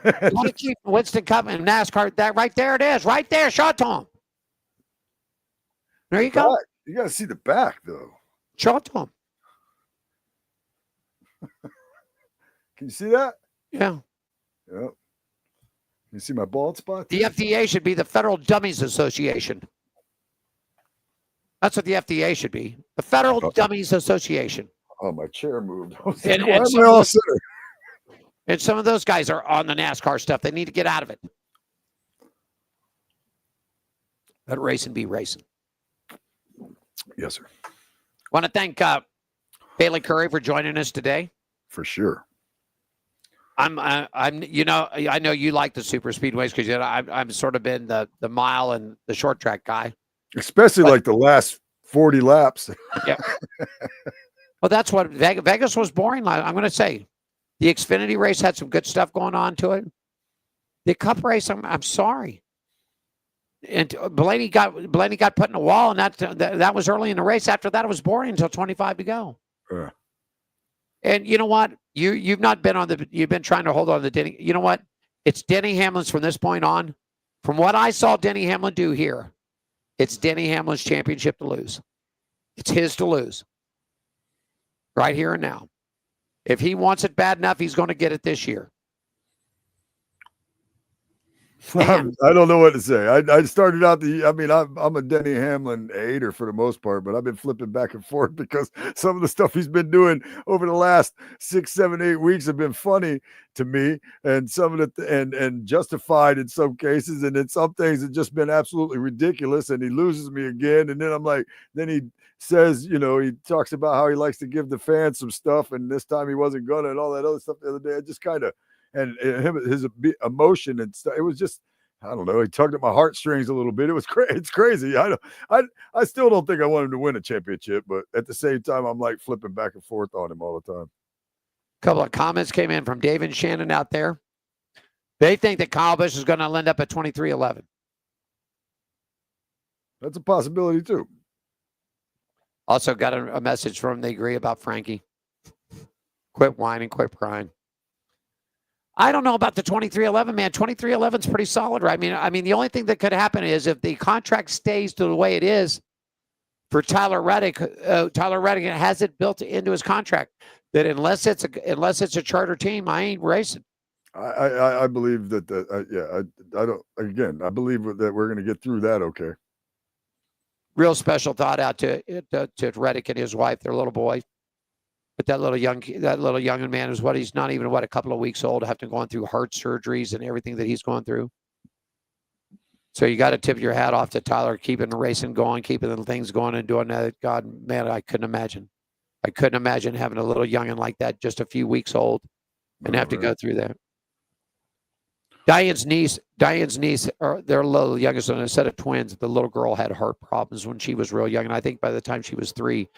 You want to keep Winston Cup and NASCAR. That right there it is. Right there. Show it to him. There you go. You got to see the back, though. Show it to him. Can you see that? Yeah. Yep. You see my bald spot? The FDA should be the Federal Dummies Association. That's what the FDA should be. The Federal Dummies Association. Oh, my chair moved. And some of those guys are on the NASCAR stuff. They need to get out of it. Let racing be racing. Yes, sir. Want to thank Bayley Currey for joining us today. For sure. I know you like the super speedways because I've sort of been the mile and the short track guy. Especially like the last 40 laps. Yeah. Well, that's what Vegas was boring. I'm going to say the Xfinity race had some good stuff going on to it. The Cup race, I'm sorry. And Blaney got put in a wall, and that was early in the race. After that, it was boring until 25 to go. And you know what? You've not been you've been trying to hold on to the Denny. You know what? It's Denny Hamlin's from this point on. From what I saw Denny Hamlin do here, it's Denny Hamlin's championship to lose. It's his to lose. Right here and now. If he wants it bad enough, he's going to get it this year. I don't know what to say. I started out I'm a Denny Hamlin hater for the most part, but I've been flipping back and forth because some of the stuff he's been doing over the last 6, 7, 8 weeks have been funny to me, and some of it and justified in some cases, and in some things it's just been absolutely ridiculous. And he loses me again, and then I'm like, then he says, he talks about how he likes to give the fans some stuff, and this time he wasn't gonna, and all that other stuff the other day. I just kind of. And his emotion and stuff. It was just I don't know. He tugged at my heartstrings a little bit. It was it's crazy. I still don't think I want him to win a championship, but at the same time, I'm like flipping back and forth on him all the time. A couple of comments came in from Dave and Shannon out there. They think that Kyle Busch is going to end up at 23-11. That's a possibility too. Also got a message from they agree about Frankie. Quit whining, quit crying. I don't know about the 23-11, man. 23-11 is pretty solid, right? I mean, the only thing that could happen is if the contract stays to the way it is for Tyler Reddick. Tyler Reddick has it built into his contract that unless it's a charter team, I ain't racing. I believe that. I don't. Again, I believe that we're going to get through that. Okay. Real special thought out to Reddick and his wife, their little boy. But that little young man is he's not even a couple of weeks old, after going through heart surgeries and everything that he's going through. So you got to tip your hat off to Tyler, keeping the racing going, keeping the things going and doing that. God, man, I couldn't imagine. I couldn't imagine having a little youngin' like that, just a few weeks old, and have to go through that. Diane's niece, their little youngest one, a set of twins. The little girl had heart problems when she was real young, and I think by the time she was 3,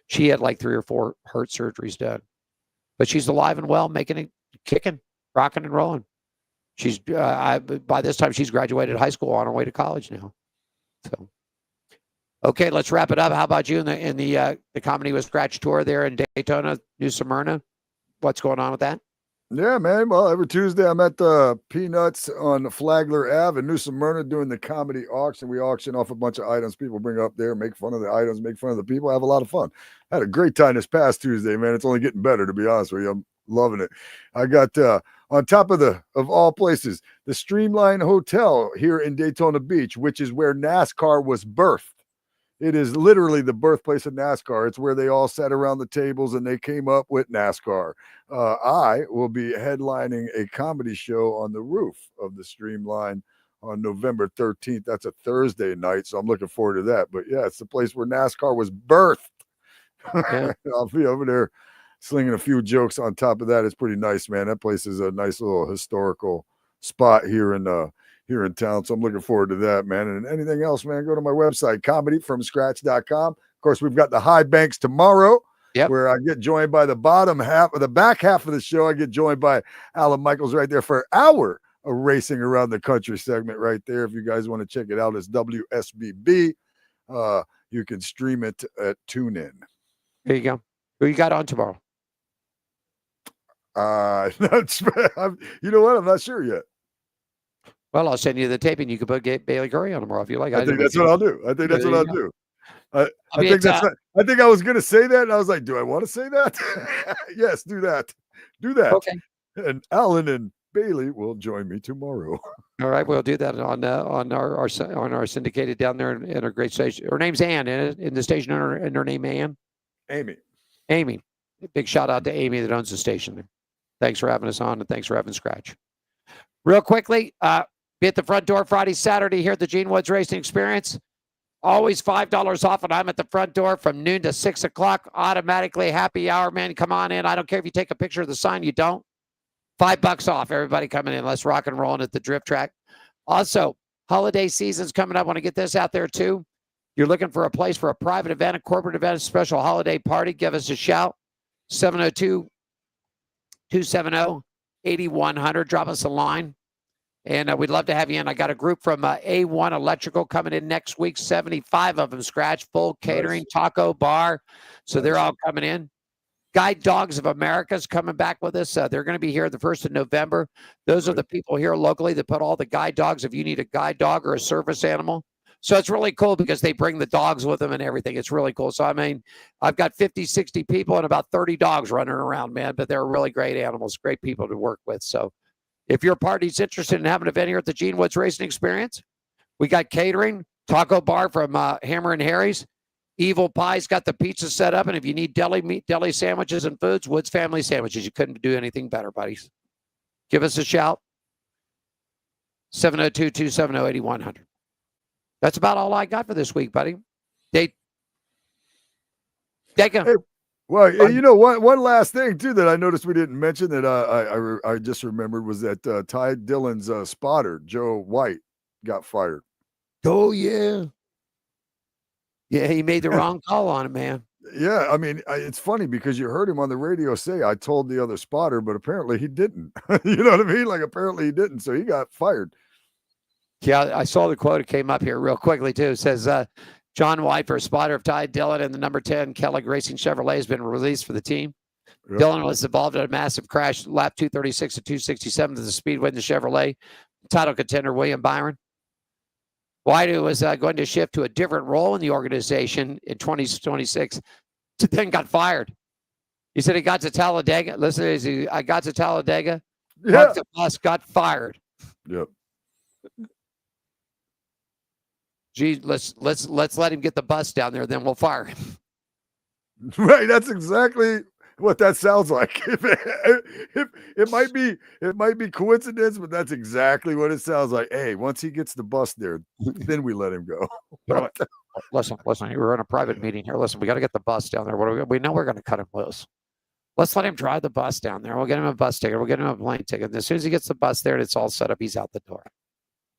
she had like 3 or 4 heart surgeries done. But she's alive and well, making it, kicking, rocking and rolling. She's by this time she's graduated high school, on her way to college now. So, okay, let's wrap it up. How about you in the Comedy with Skratch tour there in Daytona, New Smyrna? What's going on with that? Yeah, man. Well, every Tuesday I'm at the Peanuts on Flagler Ave in New Smyrna doing the comedy auction. We auction off a bunch of items. People bring up there, make fun of the items, make fun of the people. I have a lot of fun. I had a great time this past Tuesday, man. It's only getting better, to be honest with you. I'm loving it. I got on top of all places, the Streamline Hotel here in Daytona Beach, which is where NASCAR was birthed. It is literally the birthplace of NASCAR. It's where they all sat around the tables and they came up with NASCAR. I will be headlining a comedy show on the roof of the Streamline on November 13th. That's a Thursday night, so I'm looking forward to that. But yeah, it's the place where NASCAR was birthed. Yeah. I'll be over there slinging a few jokes on top of that. It's pretty nice, man. That place is a nice little historical spot here in town. So I'm looking forward to that, man. And anything else, man, go to my website, comedyfromskratch.com. Of course, we've got the High Banks tomorrow, where I get joined by the back half of the show. I get joined by Alan Michaels right there for an hour of racing around the country segment right there. If you guys want to check it out, it's WSBB. You can stream it at TuneIn. There you go. Who you got on tomorrow? You know what? I'm not sure yet. Well, I'll send you the tape, and you can put Bayley Currey on tomorrow if you like. I think that's what I'll do. I think that's what I'll do. I think I was going to say that, and I was like, do I want to say that? Yes, do that. Do that. Okay. And Alan and Bayley will join me tomorrow. All right, we'll do that on our syndicated down there in our great station. Her name's Ann in the station, and her name Ann. Amy. Big shout out to Amy that owns the station there. Thanks for having us on, and thanks for having Skratch. Real quickly, be at the front door Friday, Saturday here at the Gene Woods Racing Experience. Always $5 off, and I'm at the front door from noon to 6 o'clock. Automatically happy hour, man. Come on in. I don't care if you take a picture of the sign. You don't. $5 off. Everybody coming in. Let's rock and roll at the drift track. Also, holiday season's coming up. I want to get this out there too. You're looking for a place for a private event, a corporate event, a special holiday party. Give us a shout. 702-270-8100. Drop us a line. And we'd love to have you in. I got a group from A1 Electrical coming in next week, 75 of them, Skratch, full catering, taco bar. So they're all coming in. Guide Dogs of America is coming back with us. They're going to be here the 1st of November. Those are the people here locally that put all the guide dogs, if you need a guide dog or a service animal. So it's really cool because they bring the dogs with them and everything. It's really cool. So, I mean, I've got 50, 60 people and about 30 dogs running around, man. But they're really great animals, great people to work with. So if your party's interested in having an event here at the Gene Woods Racing Experience, we got catering, taco bar from Hammer and Harry's. Evil Pie's got the pizza set up. And if you need deli sandwiches and foods, Woods Family Sandwiches. You couldn't do anything better, buddies. Give us a shout. 702-270-8100. That's about all I got for this week, buddy. Hey, well, you know, one last thing, too, that I noticed we didn't mention that I just remembered was that Ty Dillon's spotter, Joe White, got fired. Oh, yeah. Yeah, he made the wrong call on it, man. Yeah, I mean, it's funny because you heard him on the radio say, I told the other spotter, but apparently he didn't. You know what I mean? Like, apparently he didn't, so he got fired. Yeah, I saw the quote. It came up here real quickly, too. It says, John White, for a spotter of Ty Dillon and the number 10 Kellogg Racing Chevrolet, has been released for the team. Yep. Dillon was involved in a massive crash, lap 236 to 267 to the Speedway in the Chevrolet. Title contender William Byron. White was going to shift to a different role in the organization in 2026, then got fired. He said he got to Talladega. Listen, I got to Talladega, parked the bus, got fired. Yep. Gee, let's let him get the bus down there, then we'll fire him. Right, that's exactly what that sounds like. It might be coincidence, but that's exactly what it sounds like. Hey, once he gets the bus there, then we let him go. Listen, we're in a private meeting here. Listen, we got to get the bus down there. We know we're going to cut him loose. Let's let him drive the bus down there. We'll get him a bus ticket. We'll get him a plane ticket. And as soon as he gets the bus there and it's all set up, he's out the door.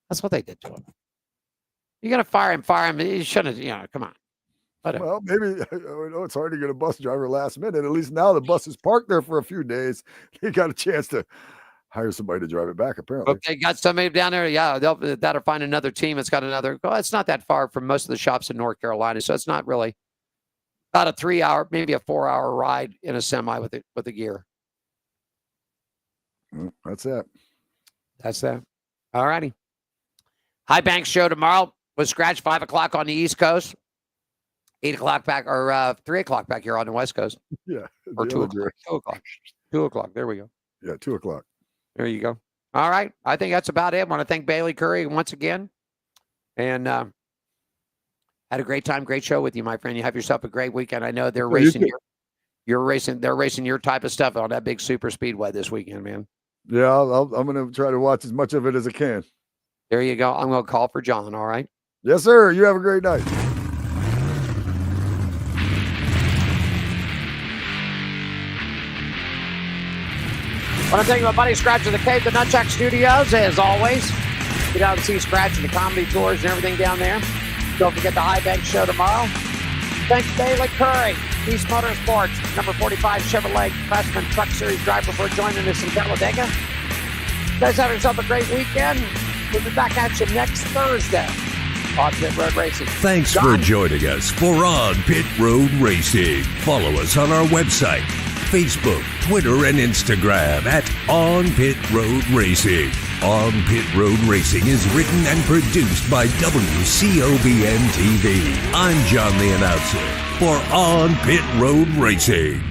That's what they did to him. You're going to fire him. You shouldn't have, come on. Whatever. Well, maybe, I know it's hard to get a bus driver last minute. At least now the bus is parked there for a few days. They got a chance to hire somebody to drive it back, apparently. If they got somebody down there, yeah, that'll find another team that's got another. Well, it's not that far from most of the shops in North Carolina, so it's not really about a 3-hour, maybe a 4-hour ride in a semi with the gear. That's it. That's that. All righty. High Banks show tomorrow with Skratch, 5 o'clock on the East Coast. 8 o'clock back, or 3 o'clock back here on the West Coast. Yeah. Or 2 o'clock. 2 o'clock. 2 o'clock. There we go. Yeah, 2 o'clock. There you go. All right. I think that's about it. I want to thank Bayley Currey once again. And had a great time, great show with you, my friend. You have yourself a great weekend. I know they're racing they're racing your type of stuff on that big super speedway this weekend, man. Yeah, I'm going to try to watch as much of it as I can. There you go. I'm going to call for John, all right? Yes, sir. You have a great night. I want to thank my buddy Skratch of the Cave, the Nutchuck Studios, as always. Get out and see Skratch and the comedy tours and everything down there. Don't forget the High Bank show tomorrow. Thanks, Bayley Currey, Niece Motorsports, number 45 Chevrolet Craftsman Truck Series driver, for joining us in Talladega. You guys have yourself a great weekend. We'll be back at you next Thursday on Pit Road Racing. Thanks for joining us for On Pit Road Racing. Follow us on our website, Facebook, Twitter, and Instagram at On Pit Road Racing. On Pit Road Racing is written and produced by WCOBN TV. I'm John the Announcer for On Pit Road Racing.